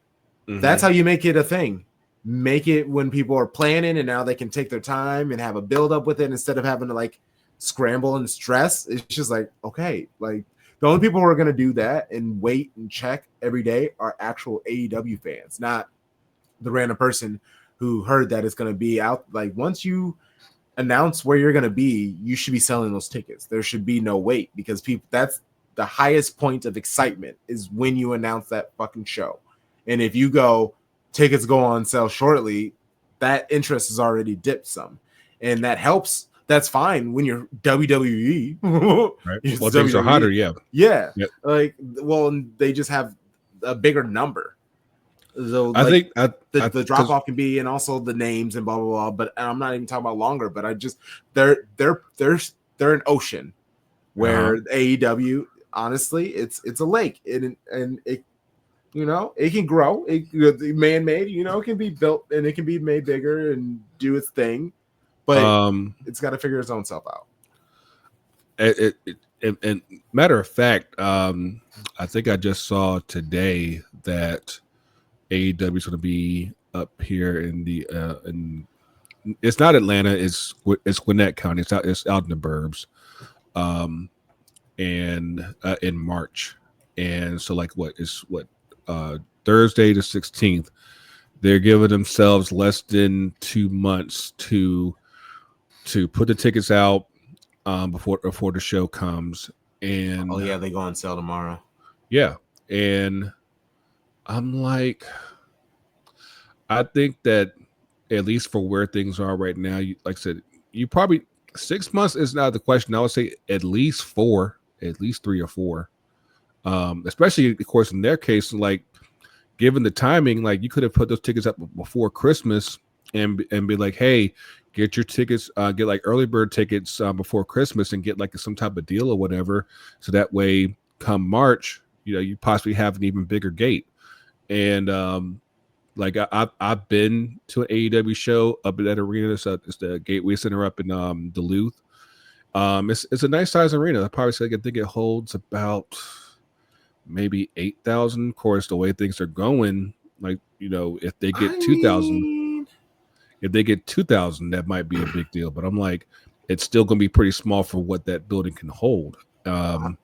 That's how you make it a thing. Make it when people are planning and now they can take their time and have a build up with it instead of having to like scramble and stress. It's just like, okay, like the only people who are going to do that and wait and check every day are actual AEW fans, not the random person who heard that it's going to be out. Like once you announce where you're going to be, you should be selling those tickets. There should be no wait because people, that's the highest point of excitement is when you announce that fucking show. And if you go, tickets go on sale shortly, that interest has already dipped some. And that helps. That's fine when you're WWE. Right. Well, things are hotter, yeah. Yeah. Yep. Like, well, they just have a bigger number. So I think the drop off can be, and also the names and blah blah blah. But I'm not even talking about longer. But I just they're an ocean where AEW, honestly, it's a lake, and it, you know, it can grow. It man made, you know, it can be built and it can be made bigger and do its thing, but it's got to figure its own self out. And matter of fact, I think I just saw today that AEW is going to be up here in the it's not Atlanta, it's Gwinnett County. It's out in the burbs, and in March, and so like Thursday the 16th, they're giving themselves less than 2 months to put the tickets out before the show comes. And they go on sale tomorrow. Yeah, and I'm like, I think that at least for where things are right now, like I said, you probably 6 months is not the question. I would say at least 3 or 4. Especially, of course, in their case, like given the timing, like you could have put those tickets up before Christmas and be like, hey, get your tickets, get like early bird tickets before Christmas and get like some type of deal or whatever. So that way, come March, you know, you possibly have an even bigger gate. And like I've been to an AEW show up at that arena. It's the Gateway Center up in Duluth. It's a nice size arena. I probably say I think it holds about maybe 8,000. Of course, the way things are going, like, you know, if they get 2,000, that might be a big deal. But I'm like, it's still going to be pretty small for what that building can hold. I'm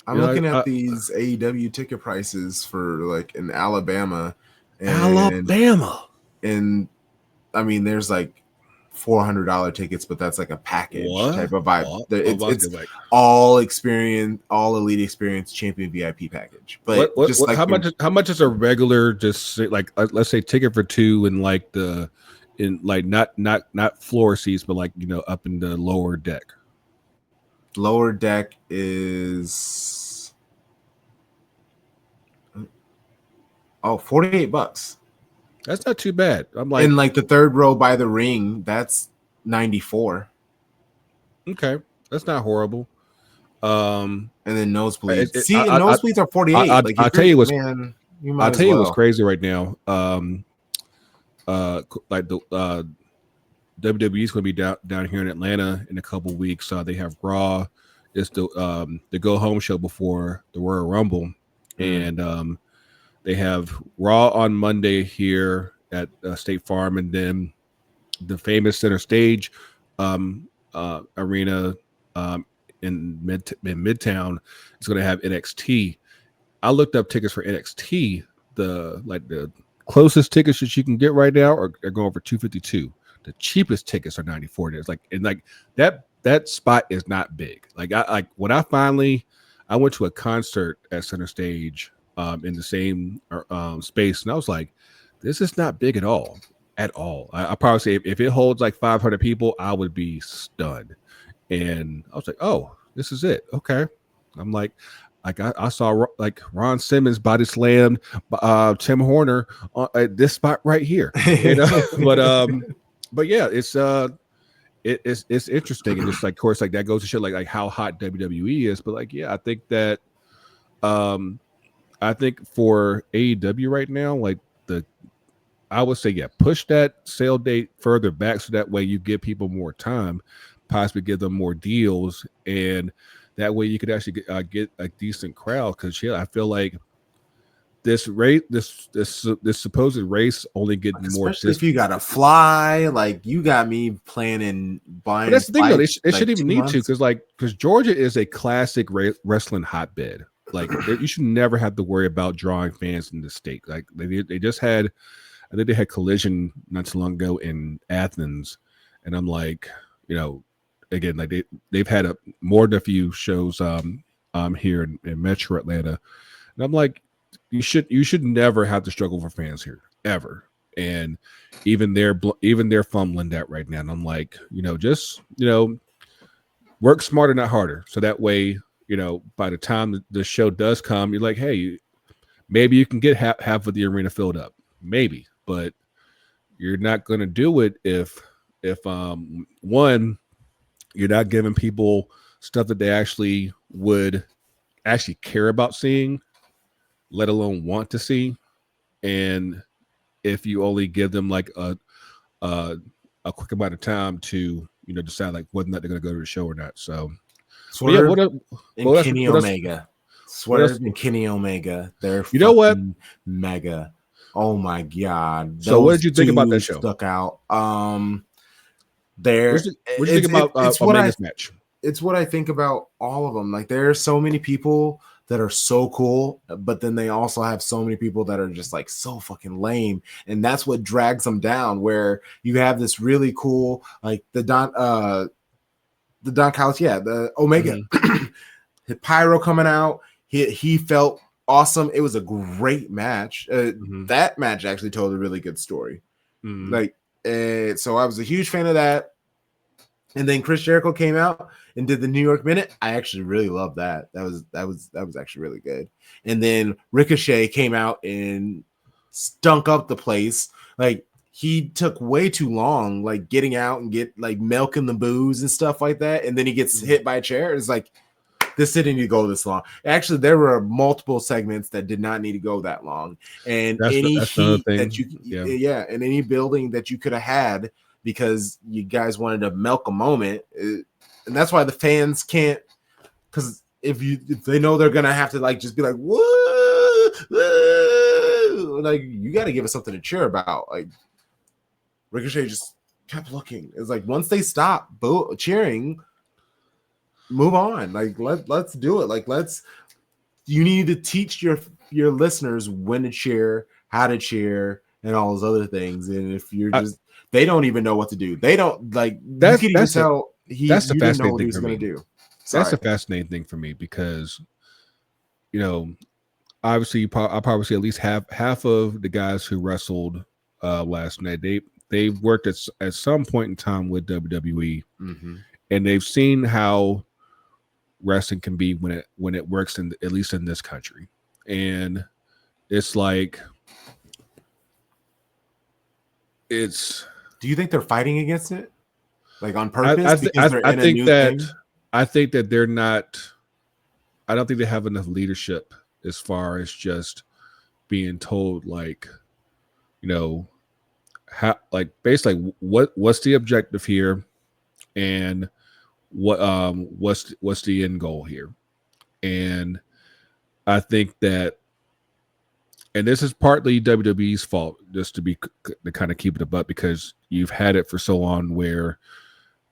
looking at these AEW ticket prices for like in Alabama. And I mean, there's like $400 tickets, but that's like a package type of vibe. It's like all experience, all elite experience, champion VIP package. But like how much is a regular, just like let's say ticket for 2 and like not floor seats, but like, you know, up in the lower deck? Lower deck is $48. That's not too bad. I'm like, in like the third row by the ring, that's $94. Okay, that's not horrible. And then nosebleeds. Nosebleeds are $48. I'll tell you what's crazy right now. Like the WWE is going to be down here in Atlanta in a couple weeks. They have Raw. It's the go home show before the Royal Rumble, and they have Raw on Monday here at State Farm, and then the famous Center Stage arena in Midtown is going to have NXT. I looked up tickets for NXT. The closest tickets that you can get right now are going for $252. The cheapest tickets are $94. It's like, and like that spot is not big. Like I went to a concert at Center Stage in the same space, and I was like, this is not big at all. I probably say if it holds like 500 people, I would be stunned. And I was like, oh, this is it. Okay. I'm like I saw like Ron Simmons body slammed Tim Horner at this spot right here. You know? But yeah, it's interesting, and just like, of course, like that goes to show like how hot WWE is. But like, yeah, I think that I think for AEW right now, like I would say, yeah, push that sale date further back so that way you give people more time, possibly give them more deals, and that way you could actually get a decent crowd. Because I feel like this race, this supposed race, only getting more. Especially if you got to fly, like you got me planning buying. But that's the thing, though. They like shouldn't even 2 need to, months. because Georgia is a classic wrestling hotbed. Like you should never have to worry about drawing fans in the state. Like they just had. I think they had Collision not too long ago in Athens, and I'm like, again, like they've had more than a few shows here in Metro Atlanta, and I'm like, you should never have to struggle for fans here ever, and even they're fumbling that right now, and I'm like, just work smarter, not harder, so that way, by the time the show does come, you're like, hey, maybe you can get half of the arena filled up, maybe. But you're not going to do it if one, you're not giving people stuff that they actually would actually care about seeing, let alone want to see, and if you only give them like a quick amount of time to decide like whether or not they're going to go to the show or not. So, Swerve and Kenny Omega. Swerve and Kenny Omega. They're what mega. Oh my god! So what did you think about that show? Stuck out. What do you think about Omega's match? It's what I think about all of them. Like there are so many people that are so cool, but then they also have so many people that are just like so fucking lame, and that's what drags them down. Where you have this really cool, like the Don Callis, the Omega, Pyro coming out. He felt awesome. It was a great match. That match actually told a really good story. So I was a huge fan of that. And then Chris Jericho came out and did the New York Minute. I actually really loved that. That was actually really good. And then Ricochet came out and stunk up the place. Like he took way too long, like getting out and milking the booze and stuff like that. And then he gets hit by a chair. It's like, this didn't need to go this long. Actually, there were multiple segments that did not need to go that long. And any heat that and any building that you could have had because you guys wanted to milk a moment, and that's why the fans can't. Because if they know they're gonna have to just be like, whoa, whoa, like you got to give us something to cheer about. Like Ricochet just kept looking. It's like once they stop cheering, move on. Like let's do it. Like you need to teach your listeners when to cheer, how to cheer, and all those other things. And if you're they don't even know what to do. They don't that's the fascinating thing what he was going to do. Sorry. That's a fascinating thing for me because obviously I'll probably see at least half of the guys who wrestled last night. They worked at some point in time with WWE, and they've seen how wrestling can be when it works at least in this country. And it's like do you think they're fighting against it like on purpose? I think that they're not. I don't think they have enough leadership as far as just being told how basically what's the objective here and what's the end goal here. And I think that, and this is partly WWE's fault, just to kind of keep it a butt, because you've had it for so long where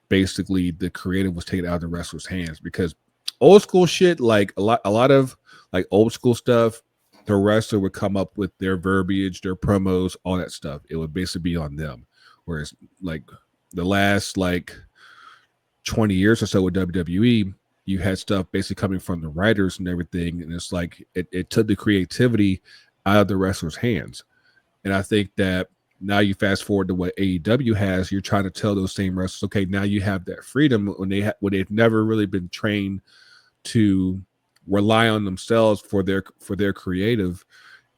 basically the creative was taken out of the wrestler's hands. Because old school shit, like a lot of like old school stuff, the wrestler would come up with their verbiage, their promos, all that stuff. It would basically be on them. Whereas like the last 20 years or so with WWE, you had stuff basically coming from the writers and everything, and it's like it took the creativity out of the wrestler's hands. And I think that now you fast forward to what AEW has, you're trying to tell those same wrestlers, okay, now you have that freedom when they've never really been trained to rely on themselves for their creative.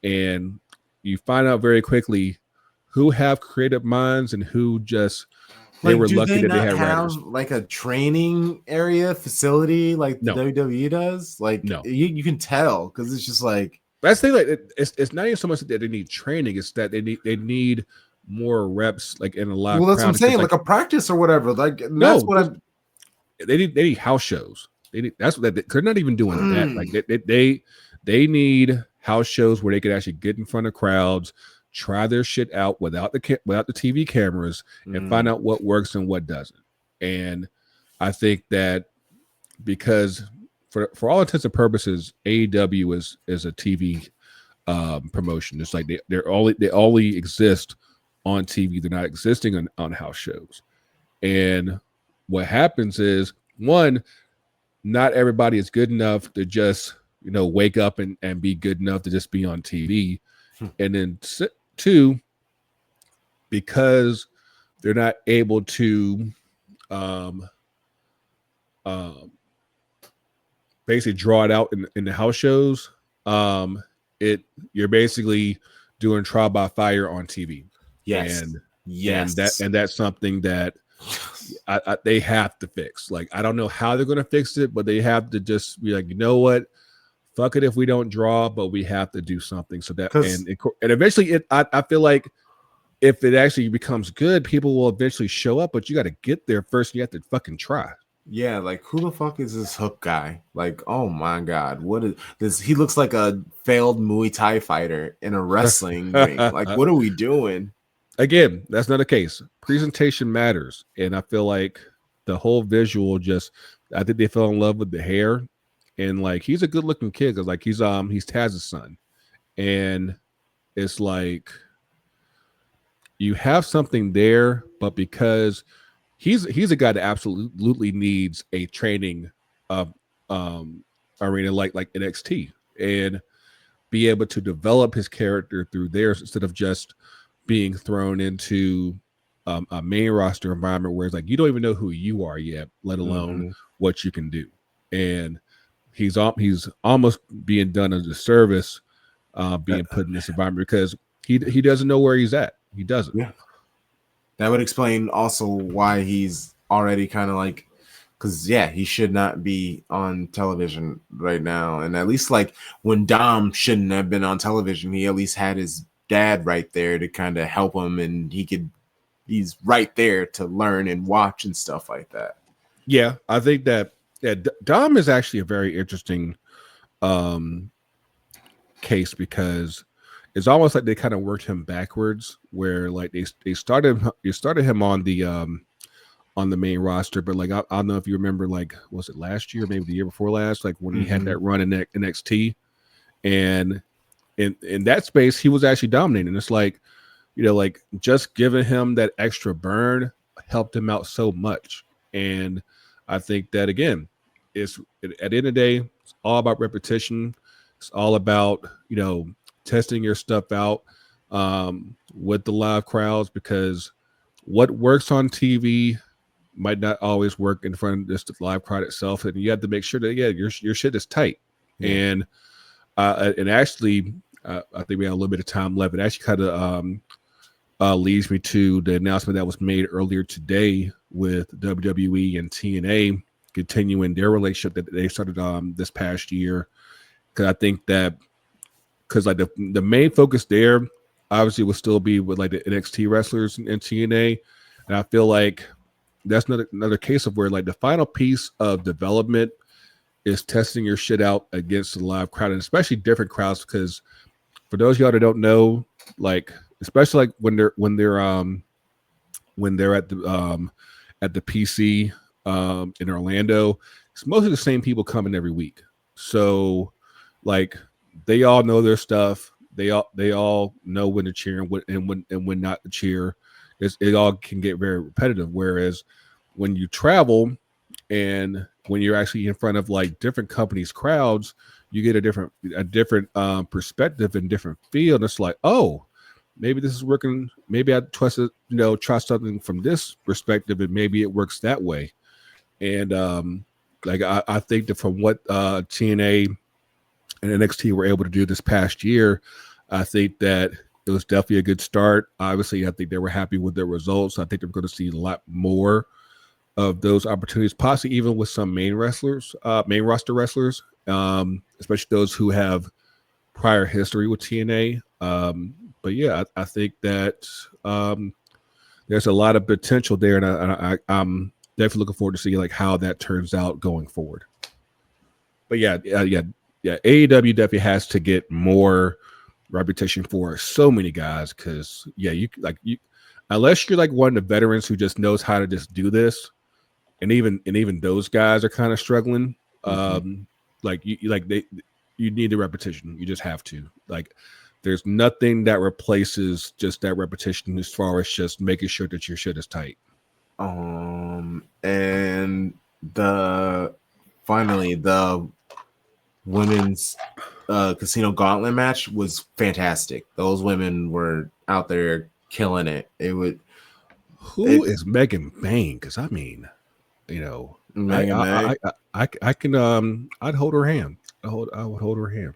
And you find out very quickly who have creative minds and who just they were lucky that they had writers. Like a training area facility like the WWE does. Like no, you can tell because it's just like that's the thing. Like it's not even so much that they need training; it's that they need more reps, like in a live Well, that's what I'm crowd. saying, Like like a practice or whatever. Like that's no, what I'm. they need house shows. That's what they're not even doing that. Like they need house shows where they could actually get in front of crowds, try their shit out without the TV cameras, and find out what works and what doesn't. And I think that because for all intents and purposes, AEW is a TV promotion. It's like they only exist on TV. They're not existing on house shows. And what happens is, one, not everybody is good enough to just wake up and be good enough to just be on TV. And then two, because they're not able to basically draw it out in the house shows, you're basically doing trial by fire on TV. Yes. And that's something that they have to fix. Like, I don't know how they're going to fix it, but they have to just be like, you know what, fuck it if we don't draw, but we have to do something. So that and eventually I feel like if it actually becomes good, people will eventually show up, but you got to get there first. And you have to fucking try. Yeah, like who the fuck is this Hook guy? Like, oh my god, what is this? He looks like a failed Muay Thai fighter in a wrestling ring. Like, what are we doing? Again, that's not the case. Presentation matters, and I feel like the whole visual I think they fell in love with the hair, and like he's a good looking kid because like he's Taz's son, and it's like you have something there, but because he's a guy that absolutely needs a training arena like NXT and be able to develop his character through there instead of just being thrown into a main roster environment where it's like you don't even know who you are yet, let alone what you can do. And he's almost being done a disservice being put in this environment because he doesn't know where he's at. He doesn't. Yeah. That would explain also why he's already kind of like, because he should not be on television right now. And at least like when Dom shouldn't have been on television, he at least had his dad right there to kind of help him, and he's right there to learn and watch and stuff like that. Yeah, I think that Dom is actually a very interesting case because it's almost like they kind of worked him backwards, where like they started him on the main roster, but like I don't know if you remember, like was it last year, maybe the year before last, like when he had that run in NXT, and in that space he was actually dominating. It's like like just giving him that extra burn helped him out so much, and I think that again, it's at the end of the day, it's all about repetition. It's all about testing your stuff out with the live crowds, because what works on TV might not always work in front of this live crowd itself, and you have to make sure that your shit is tight. And actually, I think we have a little bit of time left. It actually kind of leads me to the announcement that was made earlier today with WWE and TNA continuing their relationship that they started this past year. Because I think that like the main focus there obviously will still be with like the NXT wrestlers and TNA, and I feel like that's another case of where like the final piece of development is testing your shit out against the live crowd, and especially different crowds. Because for those of y'all that don't know, like especially like when they're at the PC in Orlando, it's mostly the same people coming every week. So like they all know their stuff. They all know when to cheer and when not to cheer. It all can get very repetitive. Whereas when you travel and when you're actually in front of like different companies' crowds, you get a different perspective and different feel. And it's like, oh, maybe this is working. Maybe I try something from this perspective, and maybe it works that way. And like I think that from what TNA and NXT were able to do this past year, I think that it was definitely a good start. Obviously, I think they were happy with their results. I think they're going to see a lot more of those opportunities, possibly even with some main roster wrestlers, especially those who have prior history with TNA. But yeah, I think that there's a lot of potential there, and I'm definitely looking forward to see like how that turns out going forward. But yeah. AEW definitely has to get more reputation for so many guys because you unless you're like one of the veterans who just knows how to just do this, and even those guys are kind of struggling. Like you need the repetition. You just have to. Like, there's nothing that replaces just that repetition as far as just making sure that your shit is tight. And finally the women's casino gauntlet match was fantastic. Those women were out there killing it. Who is Megan Bain? Because I mean, Megan Bain. I can I'd hold her hand. I would hold her hand.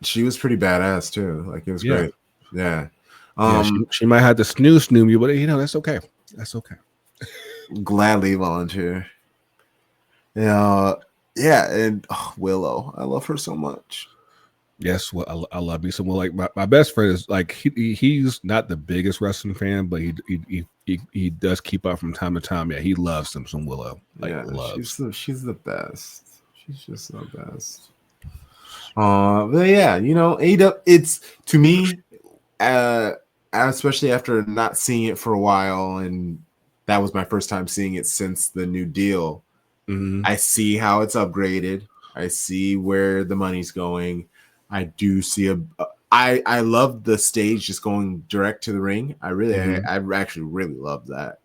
She was pretty badass too. Like, it was great. Yeah. She might have to snooze you, but that's okay. That's okay. Gladly volunteer. Yeah. And Willow, I love her so much. Yes, well, I love me some. Like my best friend is like he's not the biggest wrestling fan, but he does keep up from time to time. Yeah, he loves some Willow. Like, she's the best. She's just the best. But yeah, it's, to me, especially after not seeing it for a while, and that was my first time seeing it since the New Deal. I see how it's upgraded. I see where the money's going. I do see I love the stage just going direct to the ring. I actually really love that.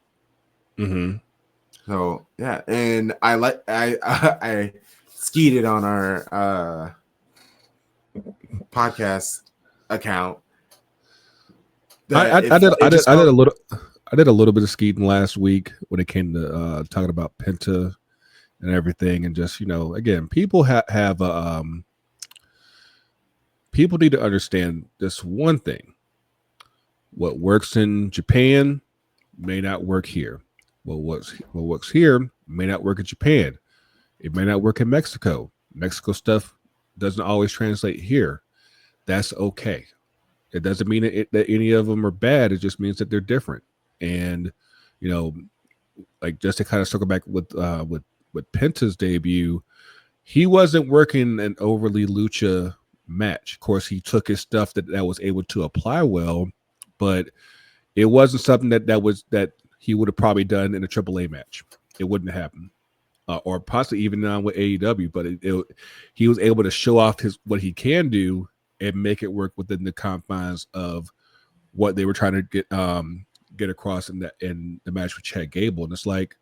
So yeah, and I skied it on our podcast account. I did a little bit of skiing last week when it came to talking about Penta and everything, and just again, people have people need to understand this one thing: what works in Japan may not work here. What works here may not work in Japan. It may not work in Mexico. Mexico stuff doesn't always translate here. That's okay. It doesn't mean that any of them are bad. It just means that they're different. And like, just to kind of circle back with Penta's debut, he wasn't working an overly lucha match. Of course, he took his stuff that was able to apply well, but it wasn't something that he would have probably done in a AAA match. It wouldn't happen, or possibly even now with AEW. But he was able to show off what he can do and make it work within the confines of what they were trying to get across in the match with Chad Gable. And it's like,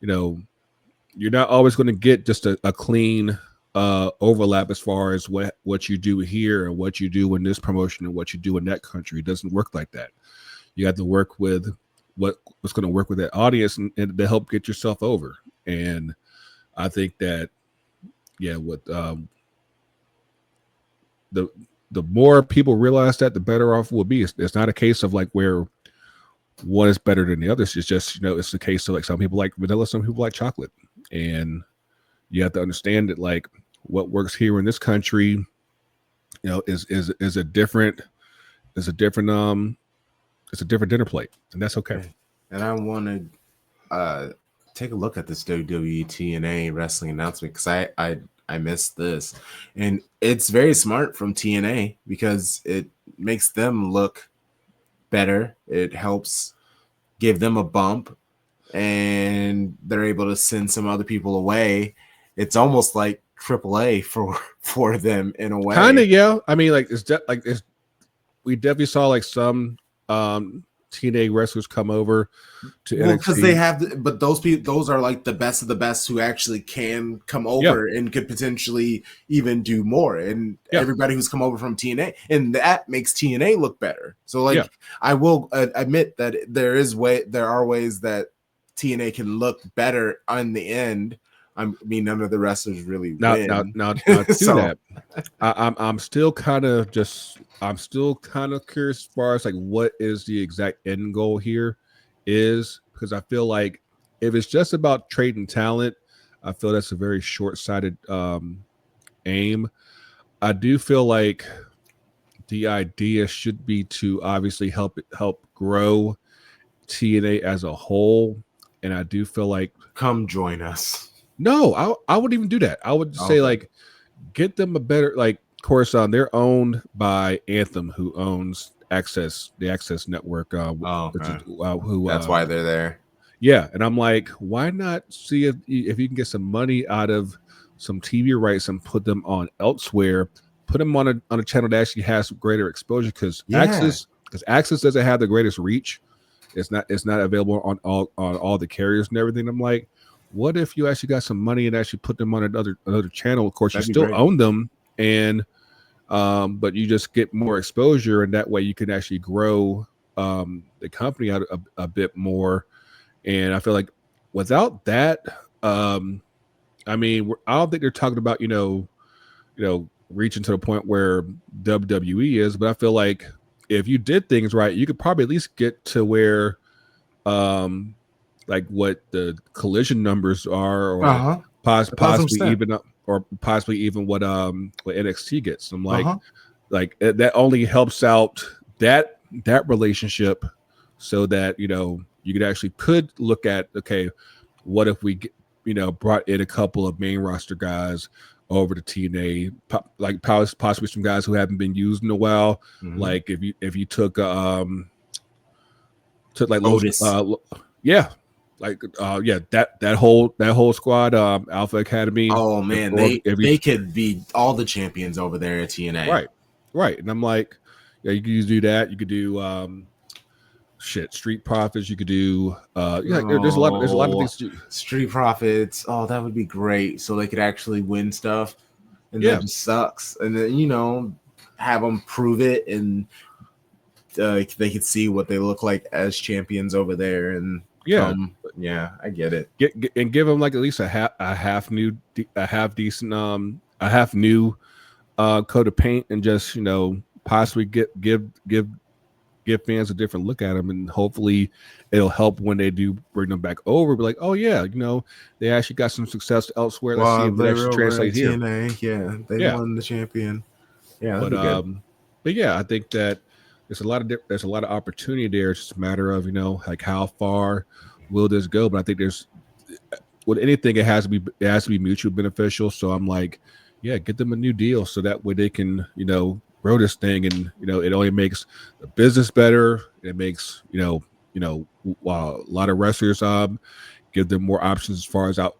you're not always going to get just a clean overlap as far as what you do here and what you do in this promotion and what you do in that country. It doesn't work like that. You have to work with what's going to work with that audience and to help get yourself over. And I think that, with the more people realize that, the better off we'll be. It's not a case of like where one is better than the other. It's just, it's a case of like some people like vanilla, some people like chocolate. And you have to understand that like what works here in this country, is a different dinner plate, and that's okay. And I want to take a look at this WWE TNA wrestling announcement, because I missed this, and it's very smart from TNA because it makes them look better. It helps give them a bump, and they're able to send some other people away. It's almost like AAA for them in a way. Kind of, yeah. I mean, like we definitely saw like some TNA wrestlers come over to NXT. Because they have, but those are like the best of the best who actually can come over and could potentially even do more. And everybody who's come over from TNA, and that makes TNA look better. So like, I will admit that there are ways that TNA can look better on the end. I mean, none of the wrestlers really win. Now to that, I'm still kind of curious as far as like what is the exact end goal here is, because I feel like if it's just about trading talent, I feel that's a very short-sighted aim. I do feel like the idea should be to obviously help grow TNA as a whole, and I do feel like come join us. No, I wouldn't even do that. I would say like get them a better like. Of course, they're owned by Anthem, who owns the Access Network. That's why they're there. Yeah, and I'm like, why not see if you can get some money out of some TV rights and put them on elsewhere? Put them on a channel that actually has greater exposure because Access doesn't have the greatest reach. It's not available on all the carriers and everything. I'm like, what if you actually got some money and actually put them on another channel? Of course, you still own them, and but you just get more exposure, and that way you can actually grow the company out a bit more. And I feel like without that, I mean, I don't think they're talking about reaching to the point where WWE is, but I feel like if you did things right, you could probably at least get to where, like what the Collision numbers are, or possibly even what NXT gets. I'm like, that only helps out that relationship, so that you could look at, okay, what if we brought in a couple of main roster guys over to TNA, like possibly some guys who haven't been used in a while. Mm-hmm. Like if you took like Otis, that whole squad, Alpha Academy. Oh man, they could be all the champions over there at TNA. Right. And I'm like, yeah, you could do that. You could do Street Profits. You could do there's a lot of things to do. Street Profits. Oh, that would be great. So they could actually win stuff, and that just sucks. And then have them prove it, and they could see what they look like as champions over there. And I get it. And give them like at least a half new coat of paint, and just possibly give fans a different look at them, and hopefully it'll help when they do bring them back over. Be like, oh yeah, they actually got some success elsewhere. Let's see if they actually translate here. TNA, they won the champion. Yeah, but yeah, I think that there's a lot of opportunity there. It's just a matter of like how far will this go. But I think with anything, it has to be mutually beneficial. So I'm like, yeah, get them a new deal so that way they can grow this thing, and it only makes the business better. It makes a lot of wrestlers give them more options as far as what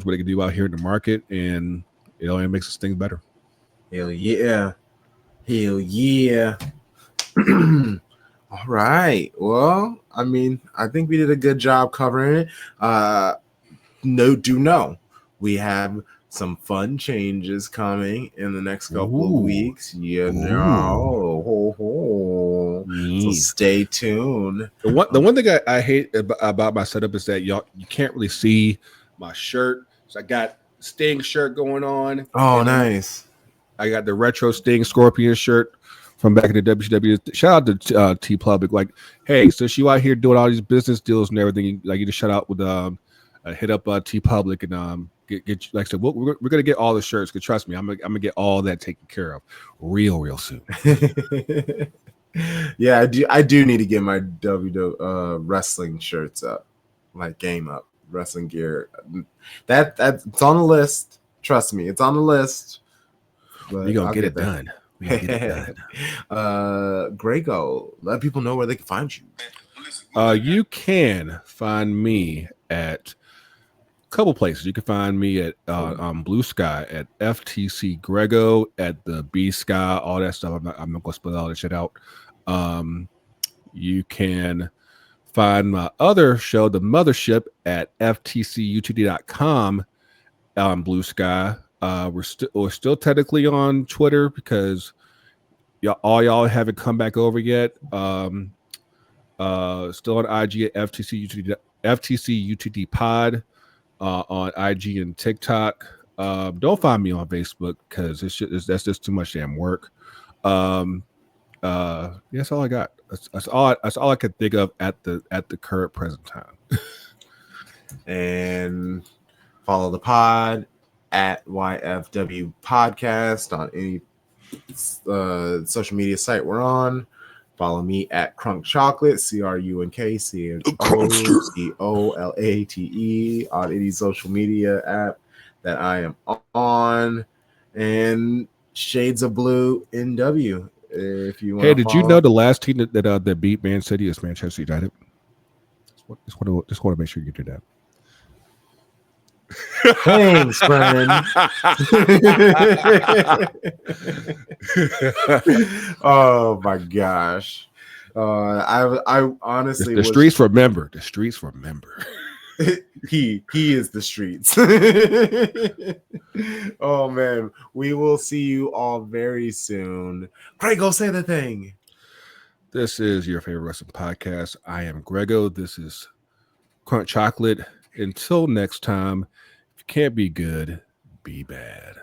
they can do out here in the market, and it only makes this thing better. Hell yeah. All right. Well, I mean, I think we did a good job covering it. We have some fun changes coming in the next couple of weeks. So stay tuned. The one thing I hate about my setup is that you can't really see my shirt. So I got Sting shirt going on. Oh, nice. I got the retro Sting Scorpion shirt from back in the WCW. Shout out to T Public. Like, hey, so you out here doing all these business deals and everything, like you just shout out with hit up T Public and get like I said, we're gonna get all the shirts. Cause trust me, I'm gonna get all that taken care of real soon. Yeah, I do need to get my wrestling shirts up, like game up, wrestling gear. That's it's on the list. Trust me, it's on the list. We're gonna get it done. Grego, let people know where they can find you. You can find me at a couple places. You can find me at on Blue Sky at FTC Grego, at the B Sky, all that stuff. I'm not gonna spell all that shit out. You can find my other show, The Mothership, at ftcutd.com on Blue Sky. We're still technically on Twitter because y'all haven't come back over yet. Still on IG at FTCUTD Pod on IG and TikTok. Don't find me on Facebook because that's just too much damn work. That's all I got. That's all I could think of at the current present time. And follow the pod at YFW Podcast on any social media site we're on. Follow me at Crunk Chocolate, CRUNK on any social media app that I am on, and Shades of Blue NW. If you want. Hey, did you know the last team that beat Man City is Manchester United? Just want to make sure you do that. Thanks, friend. Oh my gosh. I honestly the streets remember. The streets remember. he is the streets. Oh man, we will see you all very soon. Grego, say the thing. This is your favorite wrestling podcast. I am Grego. This is Crunk Chocolate. Until next time, if you can't be good, be bad.